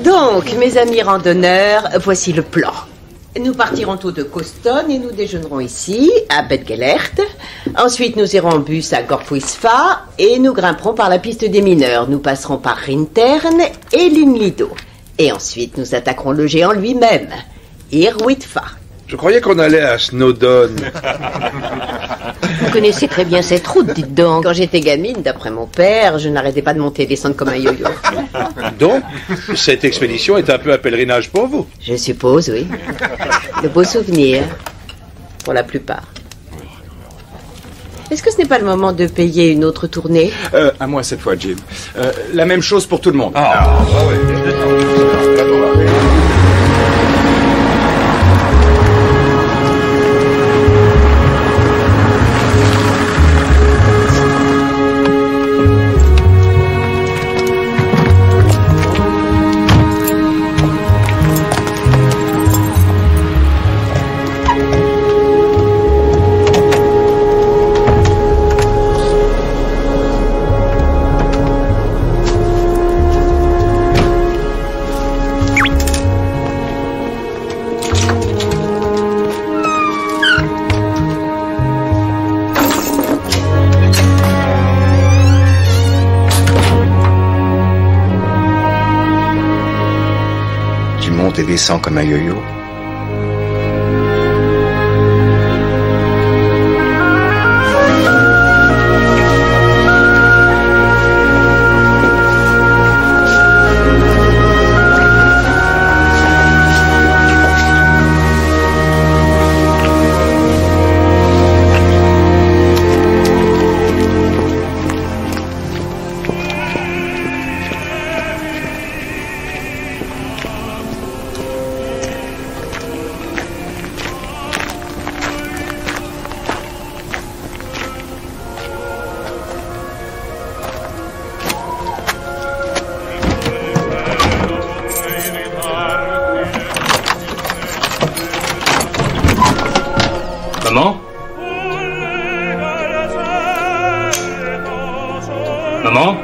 Donc, mes amis randonneurs, voici le plan. Nous partirons tôt de Coston et nous déjeunerons ici, à Bedgelert. Ensuite, nous irons en bus à Gorpuisfa et nous grimperons par la piste des mineurs. Nous passerons par Rintern et Linlido. Et ensuite, nous attaquerons le géant lui-même, Irwitfa. Je croyais qu'on allait à Snowdon. Vous connaissez très bien cette route, dites donc. Quand j'étais gamine, d'après mon père, je n'arrêtais pas de monter et descendre comme un yo-yo. Donc, cette expédition est un peu un pèlerinage pour vous. Je suppose, oui. De beaux souvenirs, pour la plupart. Est-ce que ce n'est pas le moment de payer une autre tournée? À moi cette fois, Jim. La même chose pour tout le monde. Et descend comme un yo-yo. Maman? Maman?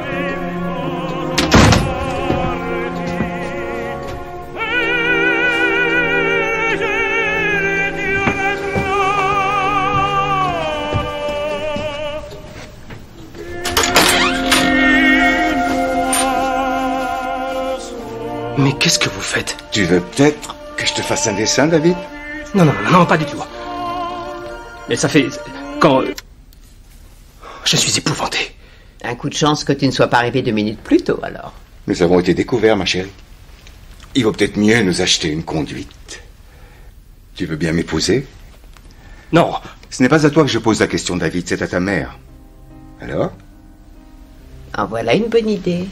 Mais qu'est-ce que vous faites? Tu veux peut-être que je te fasse un dessin, David? Non, pas du tout. Mais ça fait... Quand... Je suis épouvanté. Un coup de chance que tu ne sois pas arrivé 2 minutes plus tôt, alors. Nous avons été découverts, ma chérie. Il vaut peut-être mieux nous acheter une conduite. Tu veux bien m'épouser? Non. Ce n'est pas à toi que je pose la question, David, c'est à ta mère. Alors? En voilà une bonne idée.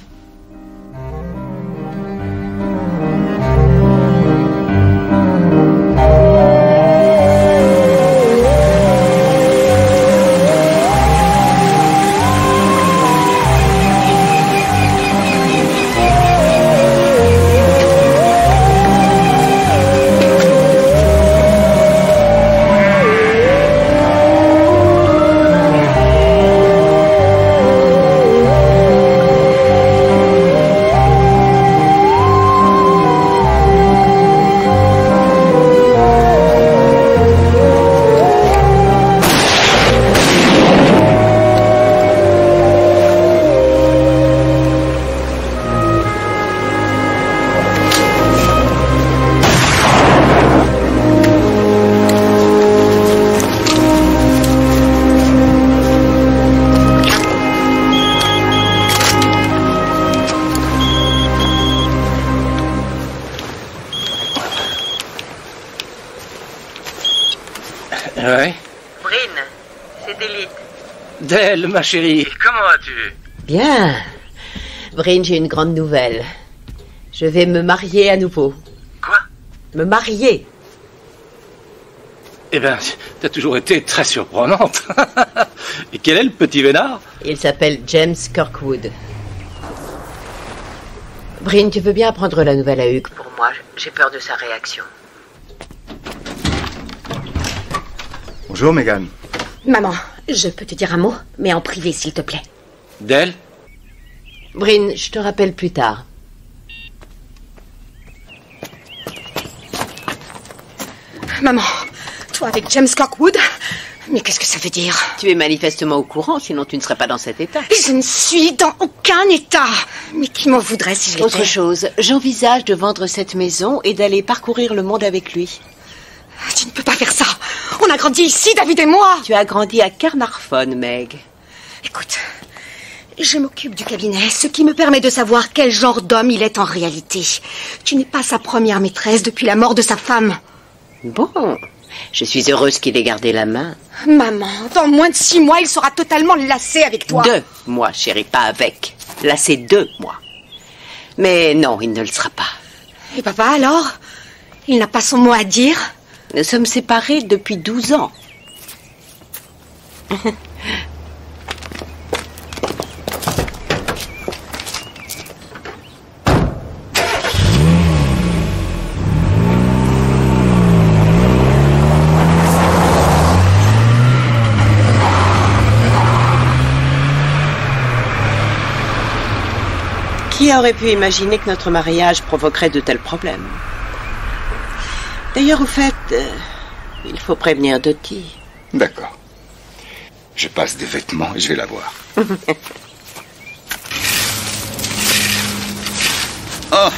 Ouais. Bryn, c'est Delite. Del, ma chérie, comment vas-tu? Bien. Bryn, j'ai une grande nouvelle. Je vais me marier à nouveau. Quoi? Me marier. Eh ben, t'as toujours été très surprenante. Et quel est le petit vénard? Il s'appelle James Kirkwood. Bryn, tu veux bien apprendre la nouvelle à Hugues pour moi? J'ai peur de sa réaction. Bonjour, Megan. Maman, je peux te dire un mot, mais en privé, s'il te plaît. Del? Bryn, je te rappelle plus tard. Maman, toi avec James Kirkwood? Mais qu'est-ce que ça veut dire? Tu es manifestement au courant, sinon tu ne serais pas dans cet état. Je ne suis dans aucun état. Mais qui m'en voudrait si je l'étais? Autre chose, j'envisage de vendre cette maison et d'aller parcourir le monde avec lui. Tu ne peux pas faire ça. On a grandi ici, David et moi. Tu as grandi à Carmarthen, Meg. Écoute, je m'occupe du cabinet, ce qui me permet de savoir quel genre d'homme il est en réalité. Tu n'es pas sa première maîtresse depuis la mort de sa femme. Bon, je suis heureuse qu'il ait gardé la main. Maman, dans moins de 6 mois, il sera totalement lassé avec toi. 2 mois, chérie, pas avec. Là, c'est 2 mois. Mais non, il ne le sera pas. Et papa, alors? Il n'a pas son mot à dire? Nous sommes séparés depuis 12 ans. Qui aurait pu imaginer que notre mariage provoquerait de tels problèmes? D'ailleurs, au fait, il faut prévenir Dottie. D'accord. Je passe des vêtements et je vais la voir. Oh,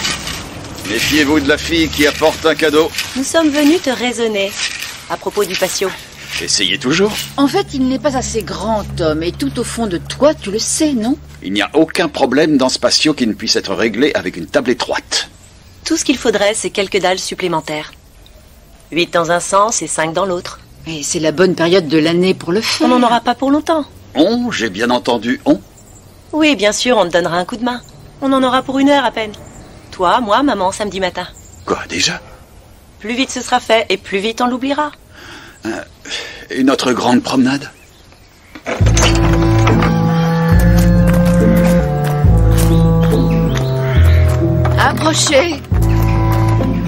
méfiez-vous de la fille qui apporte un cadeau. Nous sommes venus te raisonner à propos du patio. Essayez toujours. En fait, il n'est pas assez grand, Tom, et tout au fond de toi, tu le sais, non? Il n'y a aucun problème dans ce patio qui ne puisse être réglé avec une table étroite. Tout ce qu'il faudrait, c'est quelques dalles supplémentaires. 8 dans un sens et 5 dans l'autre. Et c'est la bonne période de l'année pour le faire. On n'en aura pas pour longtemps. On, j'ai bien entendu, on. Oui, bien sûr, on te donnera un coup de main. On en aura pour 1 heure à peine. Toi, moi, maman, samedi matin. Quoi, déjà? Plus vite ce sera fait, et plus vite on l'oubliera. Et notre grande promenade? Approchez.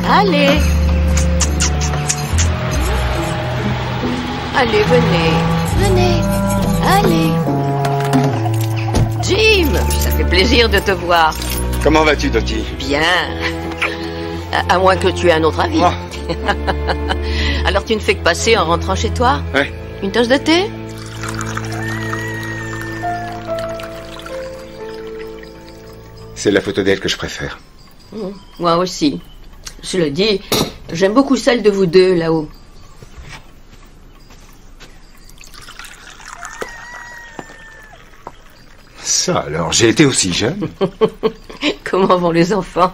Allez. Allez, venez. Venez. Allez. Jim, ça fait plaisir de te voir. Comment vas-tu, Dottie? Bien. À moins que tu aies un autre avis. Oh. Alors tu ne fais que passer en rentrant chez toi? Ouais. Une tasse de thé? C'est la photo d'elle que je préfère. Moi aussi. Je le dis, j'aime beaucoup celle de vous deux là-haut. Ça alors, j'ai été aussi jeune. Comment vont les enfants?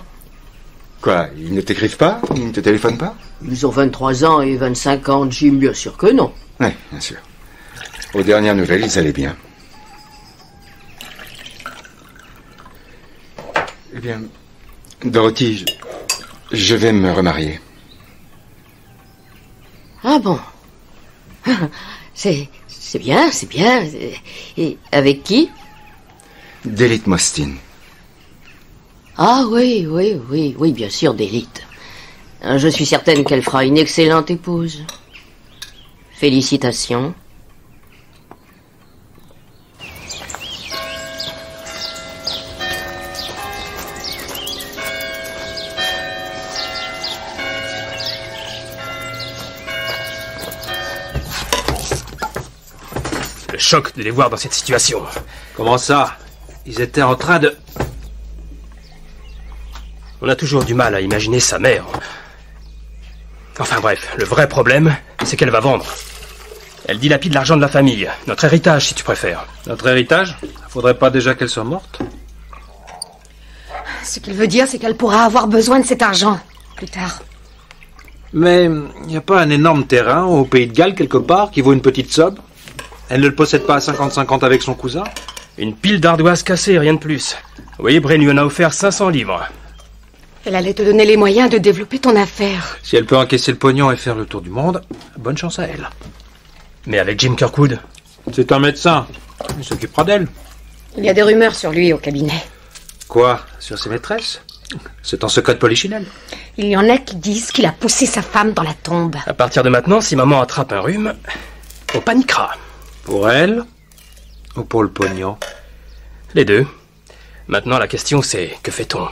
Quoi, ils ne t'écrivent pas? Ils ne te téléphonent pas? Ils ont 23 ans et 25 ans, Jim, bien sûr que non. Oui, bien sûr. Aux dernières nouvelles, ils allaient bien. Eh bien, Dorothy, je vais me remarier. Ah bon? C'est bien, c'est bien. Et avec qui? Delith Mostyn. Ah oui, bien sûr, d'élite. Je suis certaine qu'elle fera une excellente épouse. Félicitations. Le choc de les voir dans cette situation. Comment ça? Ils étaient en train de... On a toujours du mal à imaginer sa mère. Enfin bref, le vrai problème, c'est qu'elle va vendre. Elle dilapide l'argent de la famille. Notre héritage, si tu préfères. Notre héritage? Faudrait pas déjà qu'elle soit morte? Ce qu'il veut dire, c'est qu'elle pourra avoir besoin de cet argent plus tard. Mais il n'y a pas un énorme terrain au pays de Galles quelque part qui vaut une petite somme? Elle ne le possède pas à 50-50 avec son cousin? Une pile d'ardoises cassées, rien de plus. Oui, Bren lui en a offert 500 livres. Elle allait te donner les moyens de développer ton affaire. Si elle peut encaisser le pognon et faire le tour du monde, bonne chance à elle. Mais avec Jim Kirkwood? C'est un médecin. Il s'occupera d'elle. Il y a des rumeurs sur lui au cabinet. Quoi? Sur ses maîtresses? C'est en secret de Polichinelle. Il y en a qui disent qu'il a poussé sa femme dans la tombe. À partir de maintenant, si maman attrape un rhume, on paniquera. Pour elle? Ou pour le pognon? Les deux. Maintenant, la question c'est, que fait-on?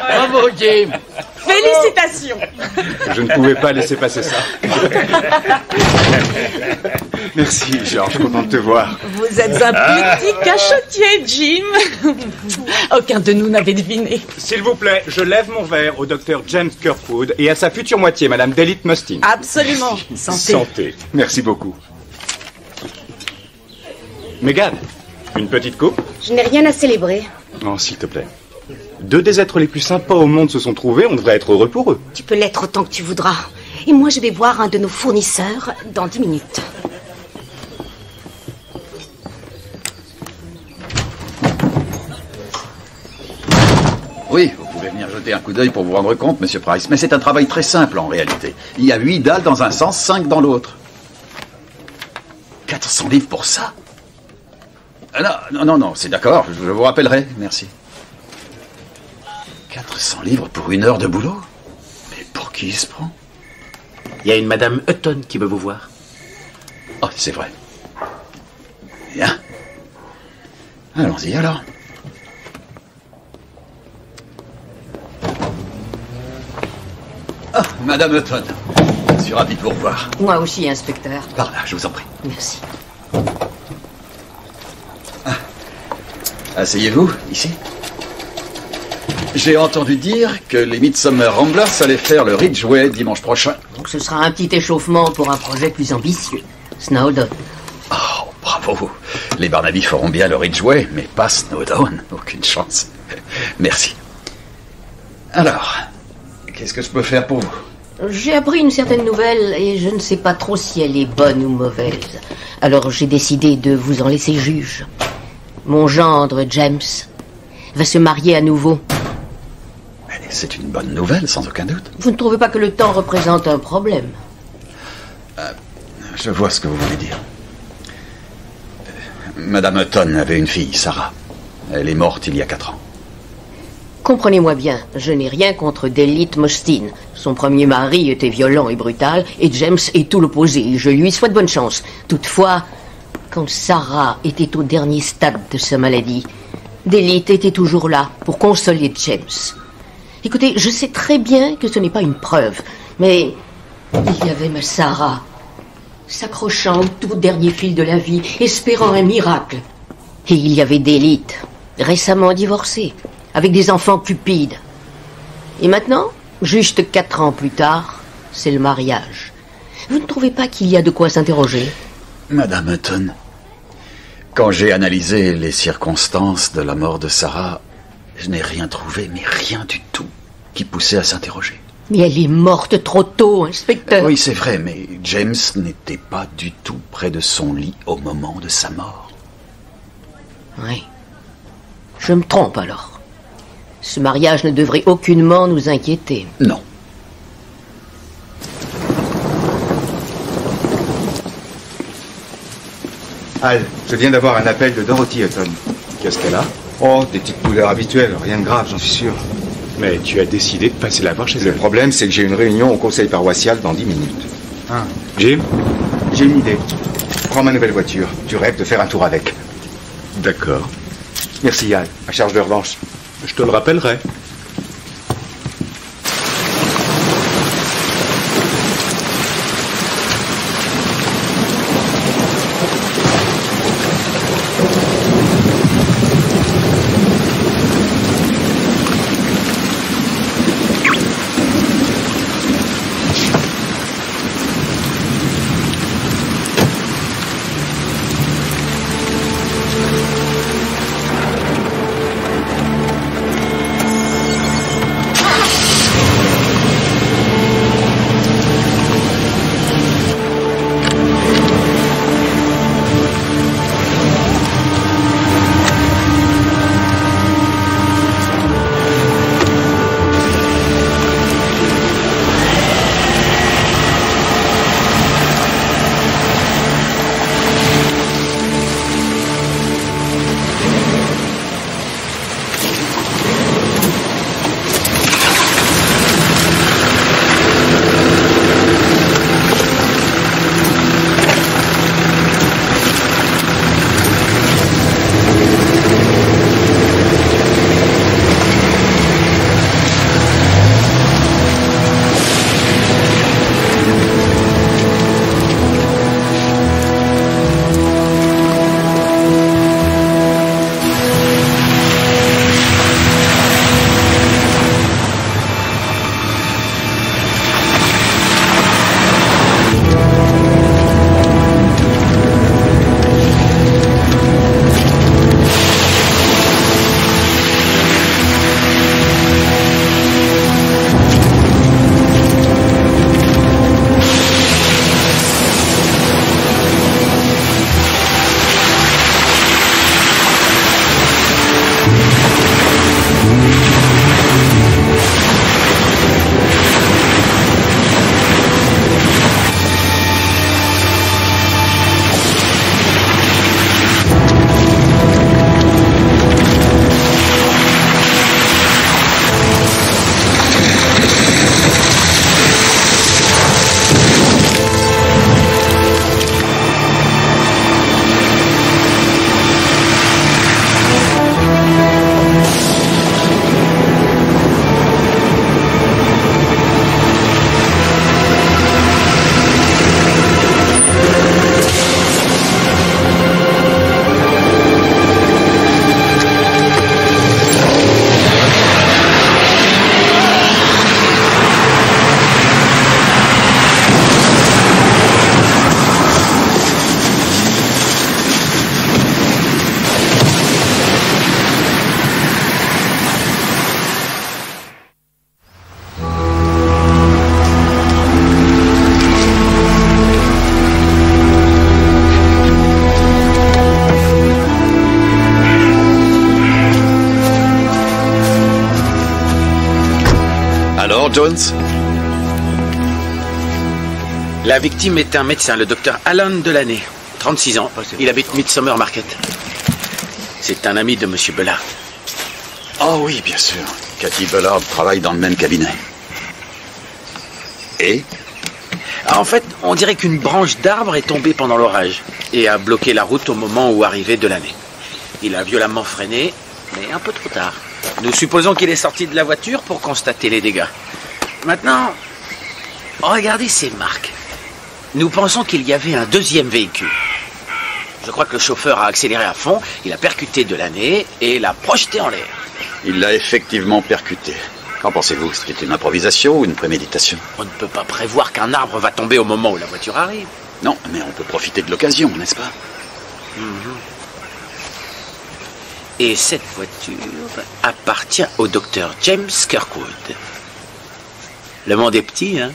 Bravo, Jim. Félicitations. Je ne pouvais pas laisser passer ça. Merci, George, content de te voir. Vous êtes un petit cachotier, Jim. Aucun de nous n'avait deviné. S'il vous plaît, je lève mon verre au docteur James Kirkwood et à sa future moitié, Madame Delith Mustin. Absolument. Santé. Santé. Merci beaucoup. Megan, une petite coupe? Je n'ai rien à célébrer. Oh, s'il te plaît. Deux des êtres les plus sympas au monde se sont trouvés, on devrait être heureux pour eux. Tu peux l'être autant que tu voudras. Et moi, je vais voir un de nos fournisseurs dans 10 minutes. Oui, vous pouvez venir jeter un coup d'œil pour vous rendre compte, Monsieur Price. Mais c'est un travail très simple en réalité. Il y a 8 dalles dans un sens, 5 dans l'autre. 400 livres pour ça? Non, c'est d'accord, je vous rappellerai, merci. 400 livres pour 1 heure de boulot? Mais pour qui il se prend? Il y a une Madame Hutton qui veut vous voir. Oh, c'est vrai. Bien. Allons-y alors. Ah, Madame Hutton. Je suis ravi de vous revoir. Moi aussi, inspecteur. Par là, je vous en prie. Merci. Asseyez-vous, ici. J'ai entendu dire que les Midsummer Ramblers allaient faire le Ridgeway dimanche prochain. Donc ce sera un petit échauffement pour un projet plus ambitieux. Snowdown. Oh, bravo. Les Barnaby feront bien le Ridgeway, mais pas Snowdown. Aucune chance. Merci. Alors, qu'est-ce que je peux faire pour vous? J'ai appris une certaine nouvelle et je ne sais pas trop si elle est bonne ou mauvaise. Alors j'ai décidé de vous en laisser juge. Mon gendre, James, va se marier à nouveau. C'est une bonne nouvelle, sans aucun doute. Vous ne trouvez pas que le temps représente un problème? Je vois ce que vous voulez dire. Madame Hutton avait une fille, Sarah. Elle est morte il y a 4 ans. Comprenez-moi bien, je n'ai rien contre Delith Mustin. Son premier mari était violent et brutal, et James est tout l'opposé. Je lui souhaite bonne chance. Toutefois, quand Sarah était au dernier stade de sa maladie, Delith était toujours là pour consoler James. Écoutez, je sais très bien que ce n'est pas une preuve, mais il y avait ma Sarah, s'accrochant au tout dernier fil de la vie, espérant un miracle. Et il y avait Delith, récemment divorcée, avec des enfants cupides. Et maintenant, juste 4 ans plus tard, c'est le mariage. Vous ne trouvez pas qu'il y a de quoi s'interroger? Madame Hutton, quand j'ai analysé les circonstances de la mort de Sarah, je n'ai rien trouvé, mais rien du tout, qui poussait à s'interroger. Mais elle est morte trop tôt, inspecteur. Oui, c'est vrai, mais James n'était pas du tout près de son lit au moment de sa mort. Oui. Je me trompe alors. Ce mariage ne devrait aucunement nous inquiéter. Non. Al, je viens d'avoir un appel de Dorothy Hutton. Qu'est-ce qu'elle a? Oh, des petites douleurs habituelles, rien de grave, j'en suis sûr. Mais tu as décidé de passer la voir chez elle. Le problème, c'est que j'ai une réunion au conseil paroissial dans 10 minutes. Ah. Jim? J'ai une idée. Prends ma nouvelle voiture. Tu rêves de faire un tour avec. D'accord. Merci, Al. À charge de revanche. Je te le rappellerai. Alors, Jones? La victime est un médecin, le docteur Alan Delaney, 36 ans. Il habite Midsummer Market. C'est un ami de Monsieur Bellard. Oh oui, bien sûr. Cathy Bellard travaille dans le même cabinet. Et? En fait, on dirait qu'une branche d'arbre est tombée pendant l'orage et a bloqué la route au moment où arrivait Delaney. Il a violemment freiné, mais un peu trop tard. Nous supposons qu'il est sorti de la voiture pour constater les dégâts. Maintenant, regardez ces marques. Nous pensons qu'il y avait un deuxième véhicule. Je crois que le chauffeur a accéléré à fond, il a percuté Delaney et l'a projeté en l'air. Il l'a effectivement percuté. Qu'en pensez-vous? C'était une improvisation ou une préméditation? On ne peut pas prévoir qu'un arbre va tomber au moment où la voiture arrive. Non, mais on peut profiter de l'occasion, n'est-ce pas? Et cette voiture appartient au docteur James Kirkwood. Le monde est petit, hein?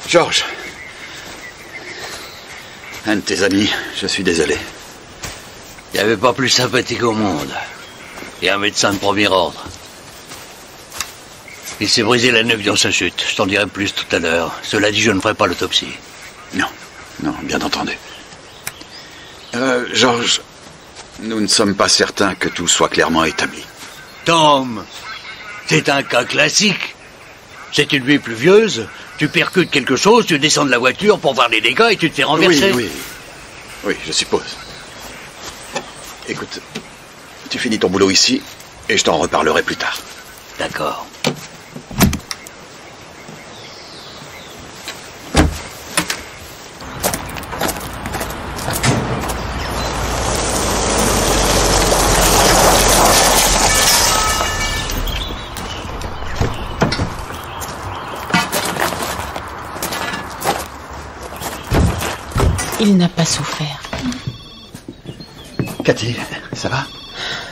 George. Un de tes amis, je suis désolé. Il n'y avait pas plus sympathique au monde. Et un médecin de premier ordre. Il s'est brisé la nuque dans sa chute. Je t'en dirai plus tout à l'heure. Cela dit, je ne ferai pas l'autopsie. Non, non, bien entendu. George, nous ne sommes pas certains que tout soit clairement établi. Tom, c'est un cas classique. C'est une nuit pluvieuse, tu percutes quelque chose, tu descends de la voiture pour voir les dégâts et tu te fais renverser. Oui, je suppose. Écoute, tu finis ton boulot ici et je t'en reparlerai plus tard. D'accord. Il n'a pas souffert. Cathy, ça va?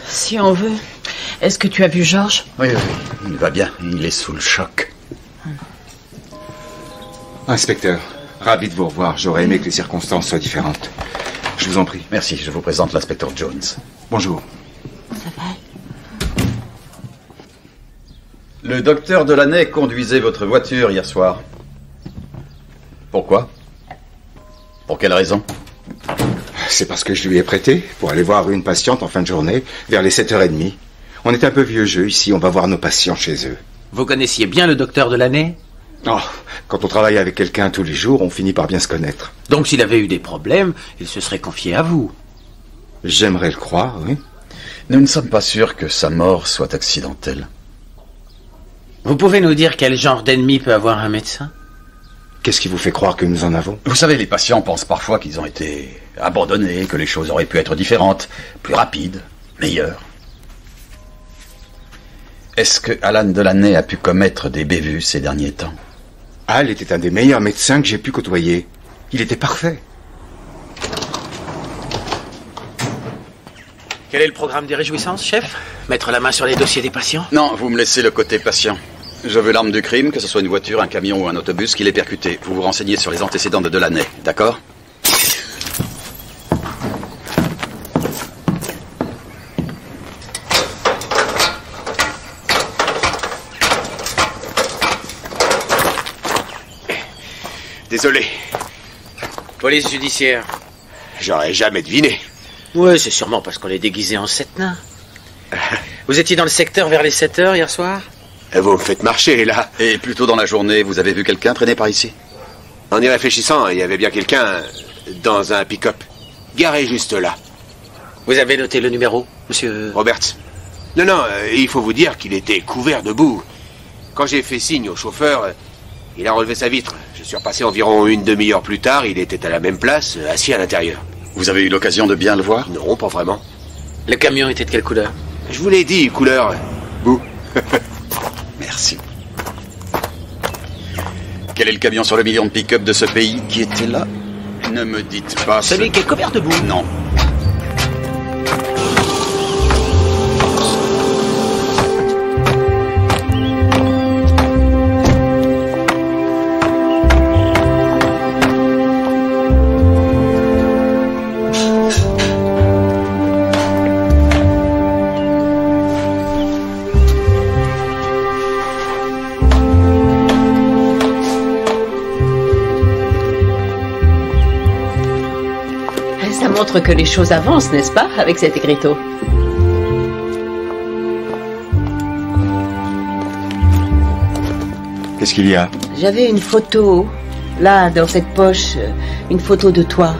Si on veut. Est-ce que tu as vu Georges? Oui, il va bien. Il est sous le choc. Inspecteur, ravi de vous revoir. J'aurais aimé que les circonstances soient différentes. Je vous en prie. Merci, je vous présente l'inspecteur Jones. Bonjour. Ça va? Le docteur Delaney conduisait votre voiture hier soir. Pourquoi? Pour quelle raison? C'est parce que je lui ai prêté pour aller voir une patiente en fin de journée, vers les 7h30. On est un peu vieux jeu ici, on va voir nos patients chez eux. Vous connaissiez bien le docteur Delaney? Oh, quand on travaille avec quelqu'un tous les jours, on finit par bien se connaître. Donc s'il avait eu des problèmes, il se serait confié à vous. J'aimerais le croire, oui. Nous ne sommes pas sûrs que sa mort soit accidentelle. Vous pouvez nous dire quel genre d'ennemi peut avoir un médecin? Qu'est-ce qui vous fait croire que nous en avons? Vous savez, les patients pensent parfois qu'ils ont été abandonnés, que les choses auraient pu être différentes, plus rapides, meilleures. Est-ce que Alan Delaney a pu commettre des bévues ces derniers temps? Al était un des meilleurs médecins que j'ai pu côtoyer. Il était parfait. Quel est le programme des réjouissances, chef? Mettre la main sur les dossiers des patients? Non, vous me laissez le côté patient. Je veux l'arme du crime, que ce soit une voiture, un camion ou un autobus qui l'ait percuté. Vous vous renseignez sur les antécédents de Delaney, d'accord? Désolé. Police judiciaire. J'aurais jamais deviné. Ouais, c'est sûrement parce qu'on est déguisé en sept nains. Vous étiez dans le secteur vers les 7h hier soir? Vous me faites marcher, là. Et plus tôt dans la journée, vous avez vu quelqu'un traîner par ici? En y réfléchissant, il y avait bien quelqu'un dans un pick-up. Garé juste là. Vous avez noté le numéro, monsieur Roberts? Non, il faut vous dire qu'il était couvert de boue. Quand j'ai fait signe au chauffeur, il a relevé sa vitre. Je suis repassé environ une demi-heure plus tard, il était à la même place, assis à l'intérieur. Vous avez eu l'occasion de bien le voir? Non, pas vraiment. Le camion était de quelle couleur? Je vous l'ai dit, couleur boue. Merci. Quel est le camion sur le million de pick-up de ce pays qui était là? Ne me dites pas... Celui qui est couvert de boue? Non. montre que les choses avancent, n'est-ce pas, avec cet écriteau? Qu'est-ce qu'il y a? J'avais une photo, là, dans cette poche, une photo de toi.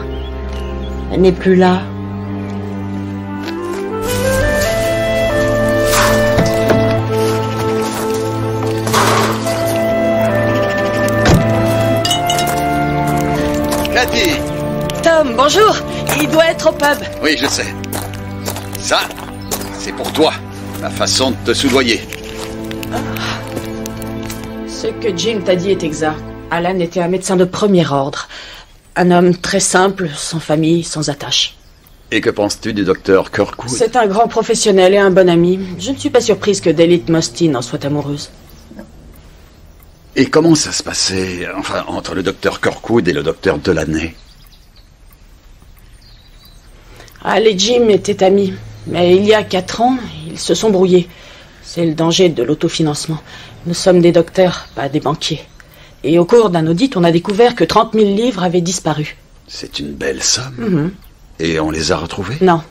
Elle n'est plus là. Cathy! Tom, bonjour. Il doit être au pub. Oui, je sais. Ça, c'est pour toi. Ma façon de te soudoyer. Ce que Jim t'a dit est exact. Alan était un médecin de premier ordre. Un homme très simple, sans famille, sans attache. Et que penses-tu du docteur Kirkwood? C'est un grand professionnel et un bon ami. Je ne suis pas surprise que Delith Mostyn en soit amoureuse. Et comment ça se passait, enfin, entre le docteur Kirkwood et le docteur Delaney? Al et Jim étaient amis. Mais il y a 4 ans, ils se sont brouillés. C'est le danger de l'autofinancement. Nous sommes des docteurs, pas des banquiers. Et au cours d'un audit, on a découvert que 30 000 livres avaient disparu. C'est une belle somme. Et on les a retrouvés? Non.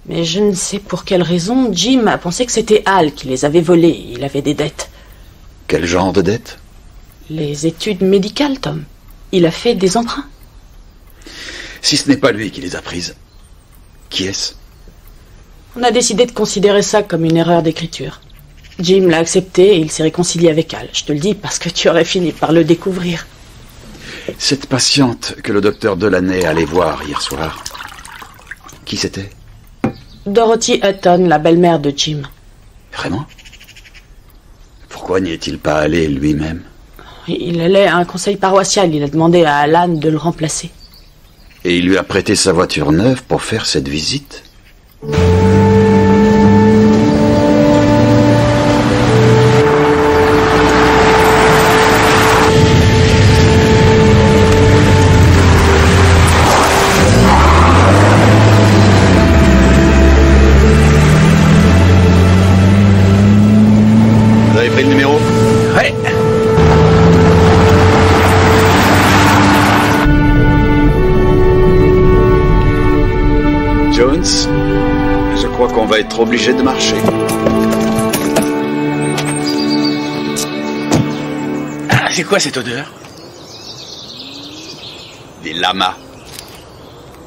Mais je ne sais pour quelle raison, Jim a pensé que c'était Al qui les avait volés. Il avait des dettes. Quel genre de dettes? Les études médicales, Tom. Il a fait des emprunts. Si ce n'est pas lui qui les a prises, qui est-ce? On a décidé de considérer ça comme une erreur d'écriture. Jim l'a accepté et il s'est réconcilié avec Al. Je te le dis parce que tu aurais fini par le découvrir. Cette patiente que le docteur Delaney allait voir hier soir, qui c'était? Dorothy Hutton, la belle-mère de Jim. Vraiment? Pourquoi n'y est-il pas allé lui-même? Il allait à un conseil paroissial. Il a demandé à Alan de le remplacer. Et il lui a prêté sa voiture neuve pour faire cette visite? Vous avez pris le numéro? Ouais. Jones, je crois qu'on va être obligé de marcher. Ah, c'est quoi cette odeur? Des lamas.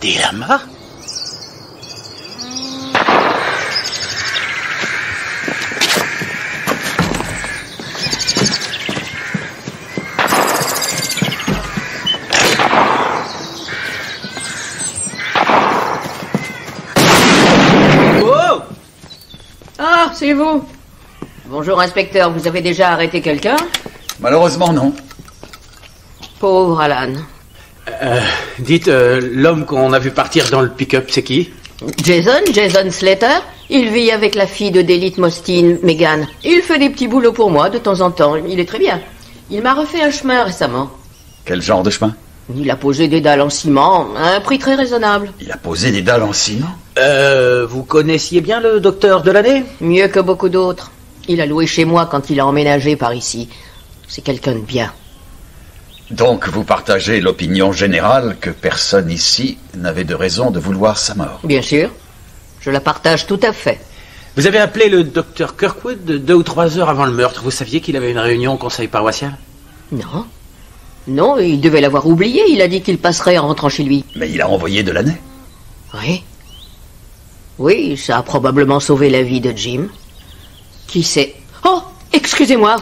Des lamas? Ah, c'est vous. Bonjour, inspecteur. Vous avez déjà arrêté quelqu'un? Malheureusement, non. Pauvre Alan. Dites, l'homme qu'on a vu partir dans le pick-up, c'est qui? Jason Slater. Il vit avec la fille de Delith Mostyn, Megan. Il fait des petits boulots pour moi de temps en temps. Il est très bien. Il m'a refait un chemin récemment. Quel genre de chemin? Il a posé des dalles en ciment à un prix très raisonnable. Il a posé des dalles en ciment? Vous connaissiez bien le docteur Delaney? Mieux que beaucoup d'autres. Il a loué chez moi quand il a emménagé par ici. C'est quelqu'un de bien. Donc vous partagez l'opinion générale que personne ici n'avait de raison de vouloir sa mort? Bien sûr. Je la partage tout à fait. Vous avez appelé le docteur Kirkwood 2 ou 3 heures avant le meurtre. Vous saviez qu'il avait une réunion au conseil paroissial? Non. Non, il devait l'avoir oublié. Il a dit qu'il passerait en rentrant chez lui. Mais il a envoyé Delaney? Oui. Oui, ça a probablement sauvé la vie de Jim. Qui sait? Oh, excusez-moi.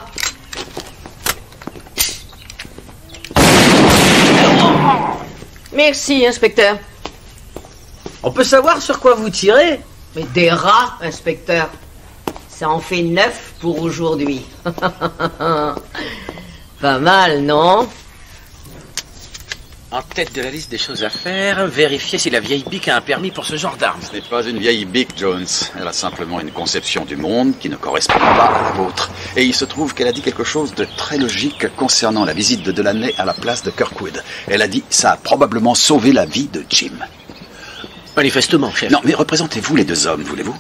Merci, inspecteur. On peut savoir sur quoi vous tirez? Mais des rats, inspecteur. Ça en fait 9 pour aujourd'hui. Pas mal, non? En tête de la liste des choses à faire, vérifier si la vieille bique a un permis pour ce genre d'arme. Ce n'est pas une vieille bique, Jones. Elle a simplement une conception du monde qui ne correspond pas à la vôtre. Et il se trouve qu'elle a dit quelque chose de très logique concernant la visite de Delaney à la place de Kirkwood. Elle a dit « ça a probablement sauvé la vie de Jim ». Manifestement, chef. Non, mais représentez-vous les deux hommes, voulez-vous?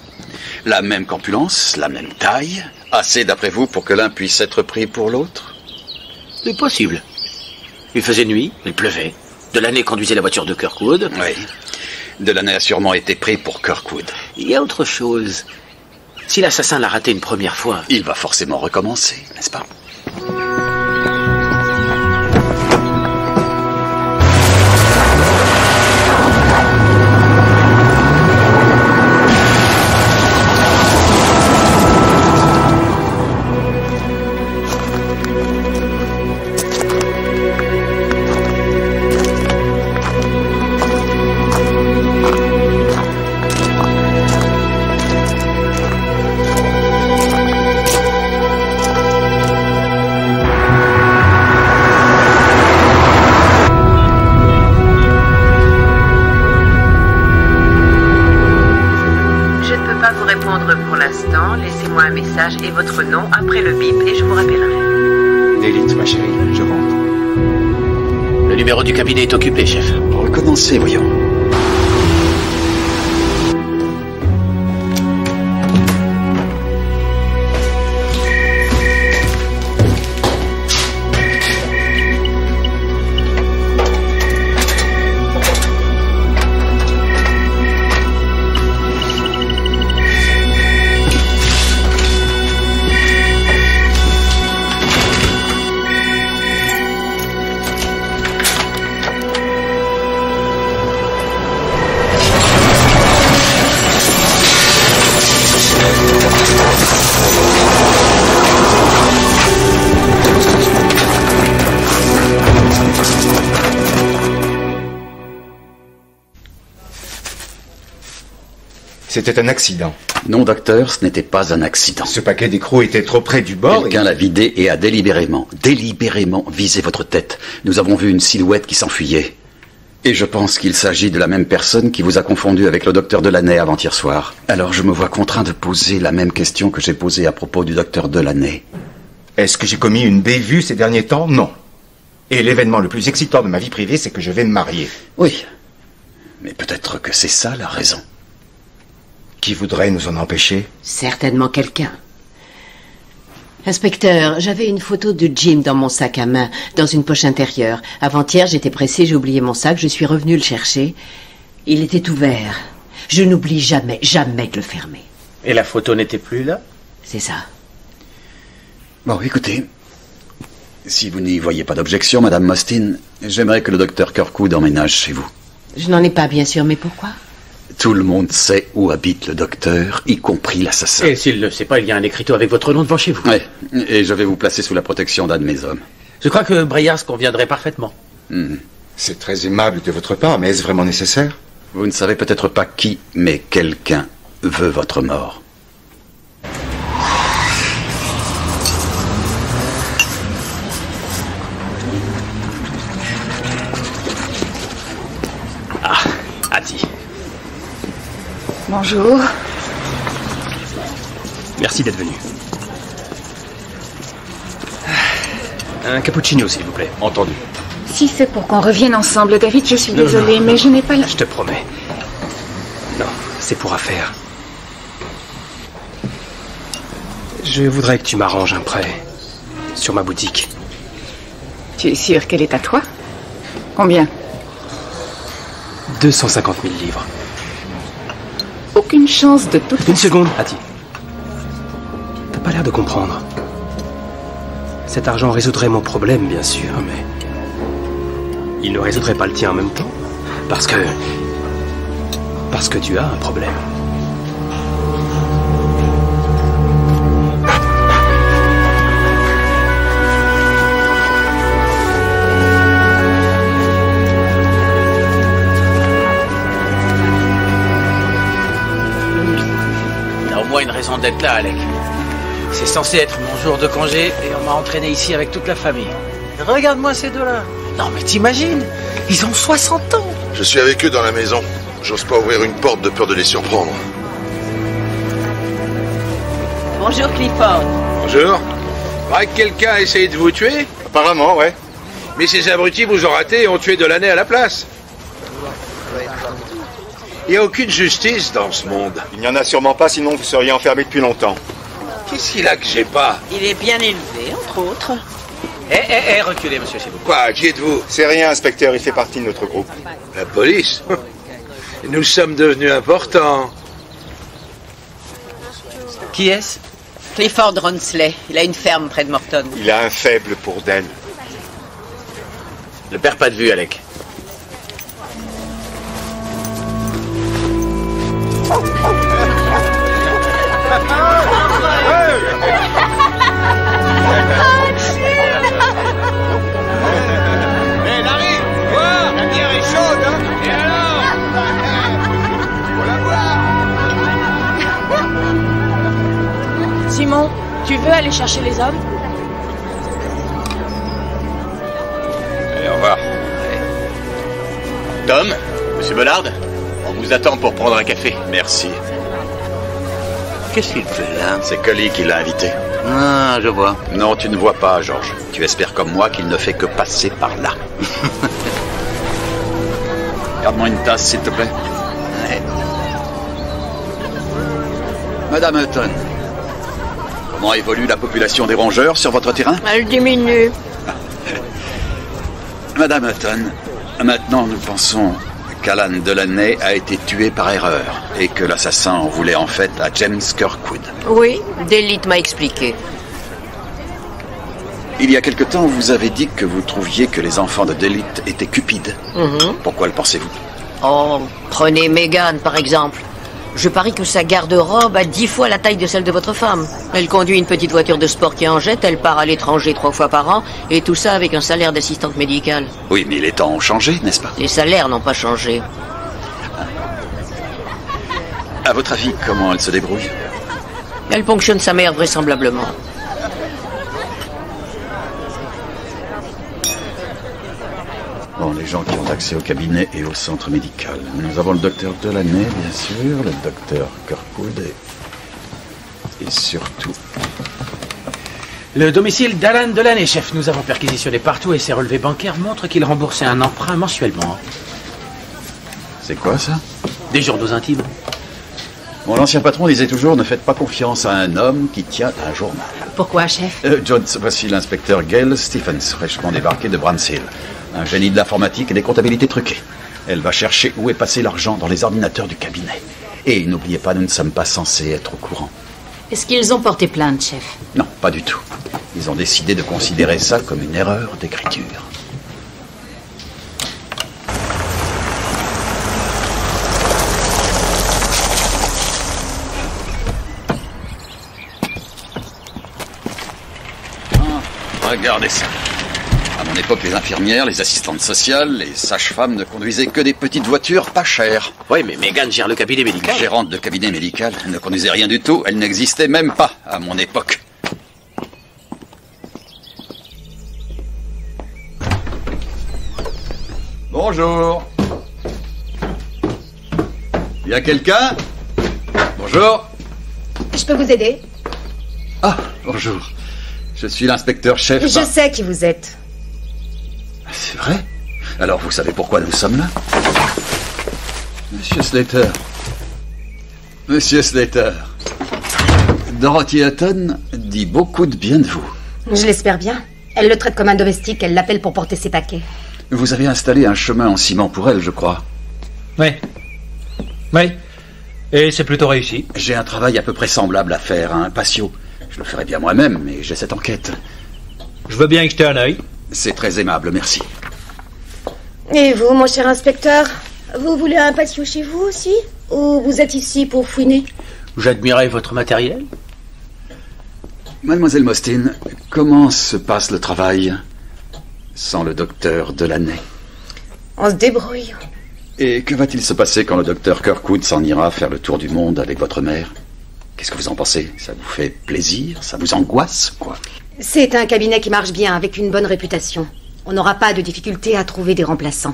La même corpulence, la même taille. Assez, d'après vous, pour que l'un puisse être pris pour l'autre? C'est possible. Il faisait nuit, il pleuvait. Delaney conduisait la voiture de Kirkwood. Oui. Delaney a sûrement été pris pour Kirkwood. Il y a autre chose. Si l'assassin l'a raté une première fois... Il va forcément recommencer, n'est-ce pas? Et votre nom après le bip et je vous rappellerai. Délite, ma chérie, je rentre. Le numéro du cabinet est occupé, chef. Recommencez, voyons. C'était un accident. Non, docteur, ce n'était pas un accident. Ce paquet d'écrou était trop près du bord. Quelqu'un l'a vidé et a délibérément visé votre tête. Nous avons vu une silhouette qui s'enfuyait. Et je pense qu'il s'agit de la même personne qui vous a confondu avec le docteur Delaney avant-hier soir. Alors je me vois contraint de poser la même question que j'ai posée à propos du docteur Delaney. Est-ce que j'ai commis une bévue ces derniers temps? Non. Et l'événement le plus excitant de ma vie privée, c'est que je vais me marier. Oui. Mais peut-être que c'est ça la raison. Qui voudrait nous en empêcher? Certainement quelqu'un. Inspecteur, j'avais une photo de Jim dans mon sac à main, dans une poche intérieure. Avant-hier, j'étais pressée, j'ai oublié mon sac, je suis revenue le chercher. Il était ouvert. Je n'oublie jamais, jamais de le fermer. Et la photo n'était plus là? C'est ça. Bon, écoutez, si vous n'y voyez pas d'objection, Madame Mostyn, j'aimerais que le docteur Kirkwood emménage chez vous. Je n'en ai pas, bien sûr, mais pourquoi? Tout le monde sait où habite le docteur, y compris l'assassin. Et s'il ne le sait pas, il y a un écriteau avec votre nom devant chez vous. Oui, et je vais vous placer sous la protection d'un de mes hommes. Je crois que Breyas conviendrait parfaitement. C'est très aimable de votre part, mais est-ce vraiment nécessaire? Vous ne savez peut-être pas qui, mais quelqu'un veut votre mort. Ah, Hattie. Bonjour. Merci d'être venu. Un cappuccino, s'il vous plaît. Entendu. Si c'est pour qu'on revienne ensemble, David, je suis désolée, mais je n'ai pas la... Je te promets. Non, c'est pour affaire. Je voudrais que tu m'arranges un prêt sur ma boutique. Tu es sûr qu'elle est à toi? Combien? 250 000 livres. Aucune chance de tout... Une seconde, Hattie. T'as pas l'air de comprendre. Cet argent résoudrait mon problème, bien sûr, mais... il ne résoudrait pas le tien en même temps. Parce que tu as un problème. Une raison d'être là, Alec. C'est censé être mon jour de congé et on m'a entraîné ici avec toute la famille. Regarde-moi ces deux-là. Non mais t'imagines, ils ont 60 ans. Je suis avec eux dans la maison. J'ose pas ouvrir une porte de peur de les surprendre. Bonjour Clifford. Bonjour. Paraît que quelqu'un a essayé de vous tuer? Apparemment, ouais. Mais ces abrutis vous ont raté et ont tué Delaney à la place. Il n'y a aucune justice dans ce monde. Il n'y en a sûrement pas, sinon vous seriez enfermé depuis longtemps. Qu'est-ce qu'il a que j'ai pas? Il est bien élevé, entre autres. Reculez, monsieur, s'il vous plaît. Quoi? Qui êtes-vous? C'est rien, inspecteur, il fait partie de notre groupe. La police? Nous sommes devenus importants. Qui est-ce? Clifford Ronsley. Il a une ferme près de Morton. Il a un faible pour Dan. Ne perds pas de vue, Alec. Hé, Larry, vois, la bière est chaude, hein? Et alors? Faut la boire. Simon, tu veux aller chercher les hommes? Allez, au revoir. Tom, Monsieur Bellard, on vous attend pour prendre un café. Merci. Qu'est-ce qu'il fait là? C'est Cully qui l'a invité. Ah, je vois. Non, tu ne vois pas, George. Tu espères comme moi qu'il ne fait que passer par là. Garde-moi une tasse, s'il te plaît. Ouais. Madame Hutton, comment évolue la population des rongeurs sur votre terrain? Elle diminue. Madame Hutton, maintenant nous pensons qu'Alan Delaney a été tué par erreur et que l'assassin en voulait en fait à James Kirkwood. Oui, Delite m'a expliqué. Il y a quelque temps, vous avez dit que vous trouviez que les enfants de Delite étaient cupides. Pourquoi le pensez-vous? Oh, prenez Megan, par exemple. Je parie que sa garde-robe a 10 fois la taille de celle de votre femme. Elle conduit une petite voiture de sport qui en jette, elle part à l'étranger 3 fois par an, et tout ça avec un salaire d'assistante médicale. Oui, mais les temps ont changé, n'est-ce pas? Les salaires n'ont pas changé. À votre avis, comment elle se débrouille? Elle ponctionne sa mère vraisemblablement. Bon, les gens qui ont accès au cabinet et au centre médical. Nous avons le docteur Delaney, bien sûr, le docteur Kirkwood et surtout... Le domicile d'Alan Delaney, chef. Nous avons perquisitionné partout et ses relevés bancaires montrent qu'il remboursait un emprunt mensuellement. C'est quoi, ça? Des journaux intimes. Mon ancien patron disait toujours, ne faites pas confiance à un homme qui tient un journal. Pourquoi, chef? Jones, voici l'inspecteur Gail Stephens, fraîchement débarqué de Brands Hill. Un génie de l'informatique et des comptabilités truquées. Elle va chercher où est passé l'argent dans les ordinateurs du cabinet. Et n'oubliez pas, nous ne sommes pas censés être au courant. Est-ce qu'ils ont porté plainte, chef? Non, pas du tout. Ils ont décidé de considérer ça comme une erreur d'écriture. Regardez ça. À mon époque, les infirmières, les assistantes sociales, les sages-femmes ne conduisaient que des petites voitures pas chères. Oui, mais Megan gère le cabinet médical. Gérante de cabinet médical, elle ne conduisait rien du tout. Elle n'existait même pas à mon époque. Bonjour. Y a quelqu'un? Bonjour. Je peux vous aider? Ah, bonjour. Je suis l'inspecteur-chef. Je sais qui vous êtes. C'est vrai? Alors vous savez pourquoi nous sommes là? Monsieur Slater. Monsieur Slater. Dorothy Hutton dit beaucoup de bien de vous. Je l'espère bien. Elle le traite comme un domestique, elle l'appelle pour porter ses paquets. Vous avez installé un chemin en ciment pour elle, je crois. Oui. Oui. Et c'est plutôt réussi. J'ai un travail à peu près semblable à faire, un patio. Je le ferai bien moi-même, mais j'ai cette enquête. Je veux bien y jeter un œil. C'est très aimable, merci. Et vous, mon cher inspecteur, vous voulez un patio chez vous aussi? Ou vous êtes ici pour fouiner? J'admirais votre matériel. Mademoiselle Mostyn, comment se passe le travail sans le docteur Delaney? On se débrouille. Et que va-t-il se passer quand le docteur Kirkwood s'en ira faire le tour du monde avec votre mère? Qu'est-ce que vous en pensez? Ça vous fait plaisir? Ça vous angoisse, quoi? C'est un cabinet qui marche bien, avec une bonne réputation. On n'aura pas de difficulté à trouver des remplaçants.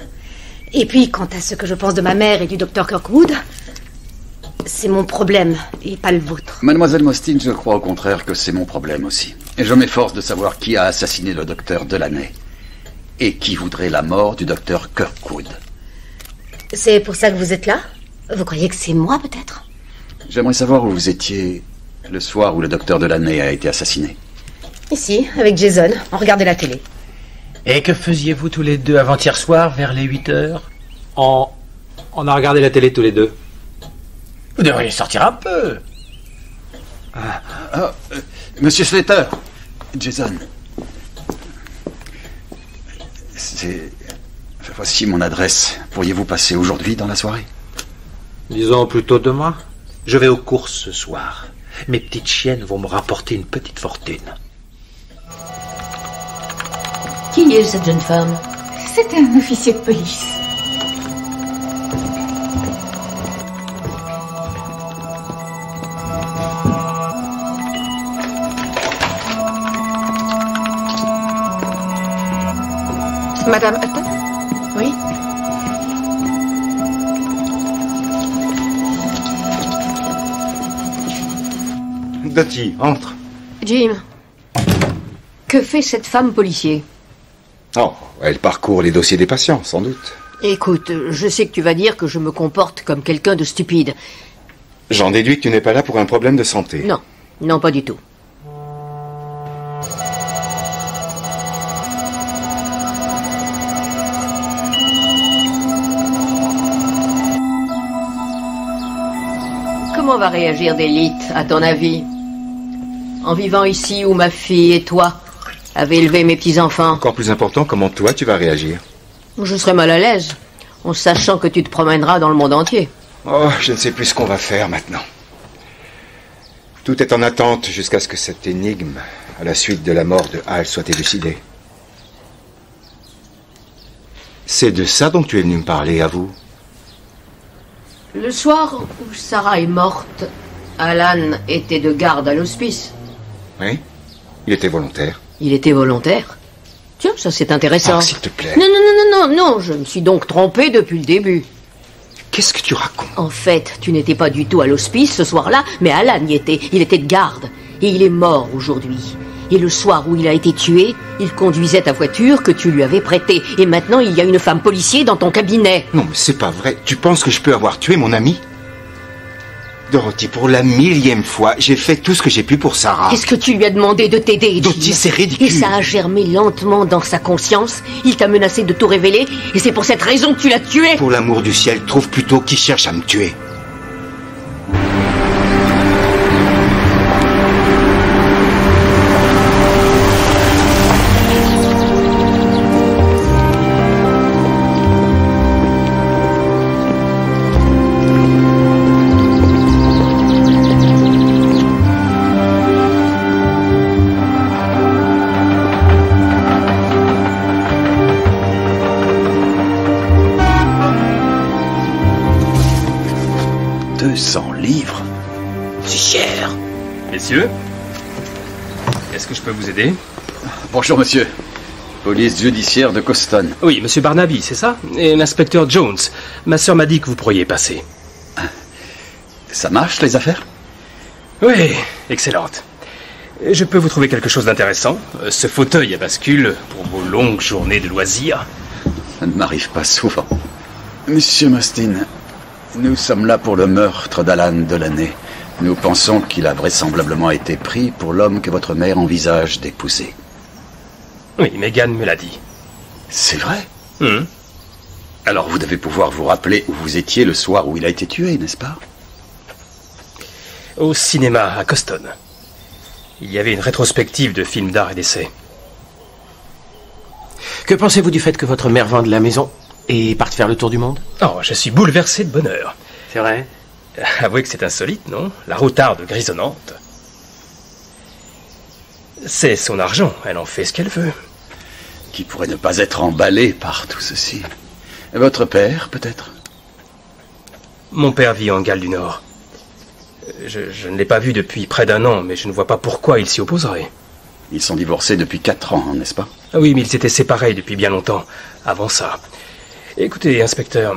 Et puis, quant à ce que je pense de ma mère et du docteur Kirkwood, c'est mon problème, et pas le vôtre. Mademoiselle Mostyn, je crois au contraire que c'est mon problème aussi. Et je m'efforce de savoir qui a assassiné le docteur Delaney. Et qui voudrait la mort du docteur Kirkwood. C'est pour ça que vous êtes là? Vous croyez que c'est moi, peut-être? J'aimerais savoir où vous étiez le soir où le docteur Delaney a été assassiné. Ici, avec Jason, on regardait la télé. Et que faisiez-vous tous les deux avant-hier soir, vers les 8 heures? On a regardé la télé tous les deux. Vous devriez sortir un peu. Monsieur Slater, Jason. Voici mon adresse. Pourriez-vous passer aujourd'hui dans la soirée? Disons plutôt demain. Je vais aux courses ce soir. Mes petites chiennes vont me rapporter une petite fortune. Qui est cette jeune femme? C'est un officier de police. Madame Hutton? Oui. Dottie, entre. Jim, que fait cette femme policier? Oh, elle parcourt les dossiers des patients, sans doute. Écoute, je sais que tu vas dire que je me comporte comme quelqu'un de stupide. J'en déduis que tu n'es pas là pour un problème de santé. Non, non, pas du tout. Comment va réagir Delite, à ton avis? En vivant ici où ma fille et toi avez élevé mes petits-enfants. Encore plus important, comment toi tu vas réagir? Je serai mal à l'aise, en sachant que tu te promèneras dans le monde entier. Oh, je ne sais plus ce qu'on va faire maintenant. Tout est en attente jusqu'à ce que cette énigme, à la suite de la mort de Hal, soit élucidée. C'est de ça dont tu es venu me parler, à vous? Le soir où Sarah est morte, Alan était de garde à l'hospice. Oui? Il était volontaire. Il était volontaire? Tiens, ça c'est intéressant. Oh, s'il te plaît. Non, non, non, non, non, non, je me suis donc trompé depuis le début. Qu'est-ce que tu racontes? En fait, tu n'étais pas du tout à l'hospice ce soir-là, mais Alan y était. Il était de garde. Et il est mort aujourd'hui. Et le soir où il a été tué, il conduisait ta voiture que tu lui avais prêtée. Et maintenant, il y a une femme policier dans ton cabinet. Non, mais c'est pas vrai. Tu penses que je peux avoir tué mon ami? Dorothy, pour la 1000e fois, j'ai fait tout ce que j'ai pu pour Sarah. Qu'est-ce que tu lui as demandé de t'aider, Dorothy, c'est ridicule. Et ça a germé lentement dans sa conscience. Il t'a menacé de tout révéler. Et c'est pour cette raison que tu l'as tué. Pour l'amour du ciel, trouve plutôt qui cherche à me tuer. Messieurs, est-ce que je peux vous aider? Bonjour, monsieur. Police judiciaire de Coston. Oui, monsieur Barnaby, c'est ça? Et l'inspecteur Jones. Ma sœur m'a dit que vous pourriez passer. Ça marche, les affaires? Oui, excellente. Je peux vous trouver quelque chose d'intéressant. Ce fauteuil à bascule pour vos longues journées de loisirs. Ça ne m'arrive pas souvent. Monsieur Mostyn, nous sommes là pour le meurtre d'Alan Delaney. Nous pensons qu'il a vraisemblablement été pris pour l'homme que votre mère envisage d'épouser. Oui, Megan me l'a dit. C'est vrai? Alors vous devez pouvoir vous rappeler où vous étiez le soir où il a été tué, n'est-ce pas? Au cinéma, à Coston. Il y avait une rétrospective de films d'art et d'essai. Que pensez-vous du fait que votre mère vende la maison et parte faire le tour du monde? Oh, je suis bouleversé de bonheur. C'est vrai? Avouez que c'est insolite, non? La routarde grisonnante. C'est son argent, elle en fait ce qu'elle veut. Qui pourrait ne pas être emballé par tout ceci? Votre père, peut-être? Mon père vit en Galles du Nord. Je ne l'ai pas vu depuis près d'1 an, mais je ne vois pas pourquoi il s'y opposerait. Ils sont divorcés depuis 4 ans, n'est-ce pas? Oui, mais ils étaient séparés depuis bien longtemps, avant ça. Écoutez, inspecteur,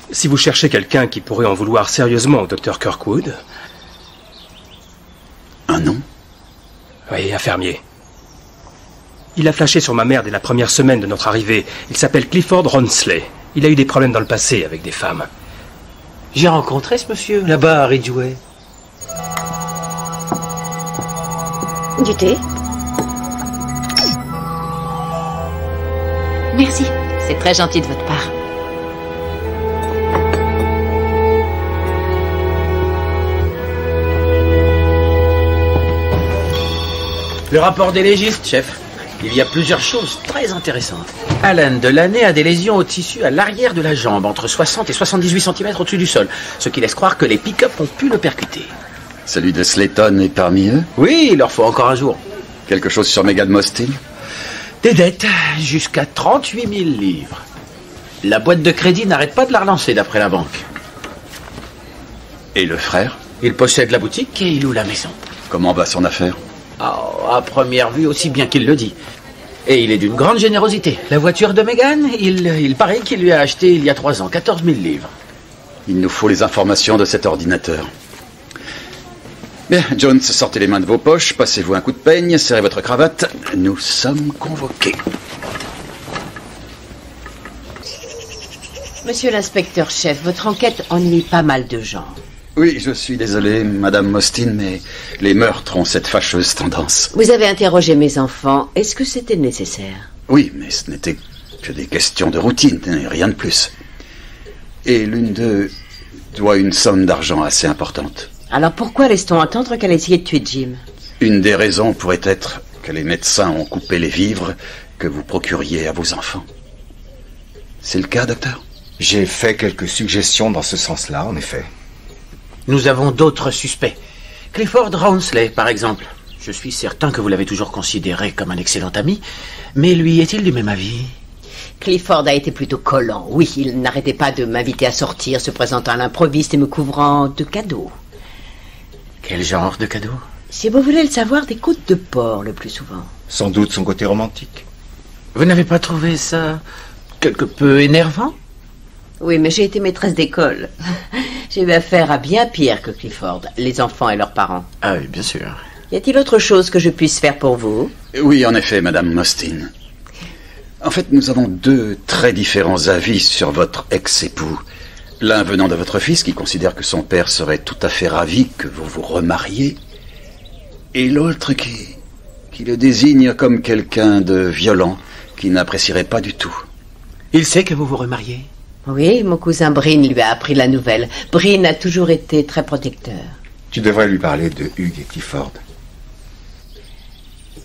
si vous cherchez quelqu'un qui pourrait en vouloir sérieusement au docteur Kirkwood... Un nom? Oui, un fermier. Il a flashé sur ma mère dès la première semaine de notre arrivée. Il s'appelle Clifford Ronsley. Il a eu des problèmes dans le passé avec des femmes. J'ai rencontré ce monsieur, là-bas à Ridgeway. Du thé? Merci. C'est très gentil de votre part. Le rapport des légistes, chef. Il y a plusieurs choses très intéressantes. Alan Delaney a des lésions au tissu à l'arrière de la jambe, entre 60 et 78 cm au-dessus du sol, ce qui laisse croire que les pick-up ont pu le percuter. Celui de Slayton est parmi eux? Oui, il leur faut encore un jour. Quelque chose sur Megan Mostyn? Des dettes, jusqu'à 38 000 livres. La boîte de crédit n'arrête pas de la relancer, d'après la banque. Et le frère? Il possède la boutique et il loue la maison. Comment va son affaire? Oh, à première vue, aussi bien qu'il le dit. Et il est d'une grande générosité. La voiture de Megan, il paraît qu'il lui a acheté il y a 3 ans, 14 000 livres. Il nous faut les informations de cet ordinateur. Bien, Jones, sortez les mains de vos poches, passez-vous un coup de peigne, serrez votre cravate. Nous sommes convoqués. Monsieur l'inspecteur-chef, votre enquête ennuie pas mal de gens. Oui, je suis désolé, Madame Mostyn, mais les meurtres ont cette fâcheuse tendance. Vous avez interrogé mes enfants. Est-ce que c'était nécessaire? Oui, mais ce n'était que des questions de routine, et rien de plus. Et l'une d'eux doit une somme d'argent assez importante. Alors pourquoi laisse-t-on entendre qu'elle a essayé de tuer Jim? Une des raisons pourrait être que les médecins ont coupé les vivres que vous procuriez à vos enfants. C'est le cas, docteur? J'ai fait quelques suggestions dans ce sens-là, en effet. Nous avons d'autres suspects. Clifford Rawnsley, par exemple. Je suis certain que vous l'avez toujours considéré comme un excellent ami, mais lui est-il du même avis? Clifford a été plutôt collant. Oui, il n'arrêtait pas de m'inviter à sortir, se présentant à l'improviste et me couvrant de cadeaux. Quel genre de cadeaux? Si vous voulez le savoir, des côtes de porc le plus souvent. Sans doute son côté romantique. Vous n'avez pas trouvé ça quelque peu énervant? Oui, mais j'ai été maîtresse d'école. J'ai eu affaire à bien pire que Clifford, les enfants et leurs parents. Ah oui, bien sûr. Y a-t-il autre chose que je puisse faire pour vous? Oui, en effet, Madame Mostyn. En fait, nous avons 2 très différents avis sur votre ex-époux. L'un venant de votre fils, qui considère que son père serait tout à fait ravi que vous vous remariez, et l'autre qui le désigne comme quelqu'un de violent, qui n'apprécierait pas du tout. Il sait que vous vous remariez? Oui, mon cousin Bryn lui a appris la nouvelle. Bryn a toujours été très protecteur. Tu devrais lui parler de Hugh et Clifford.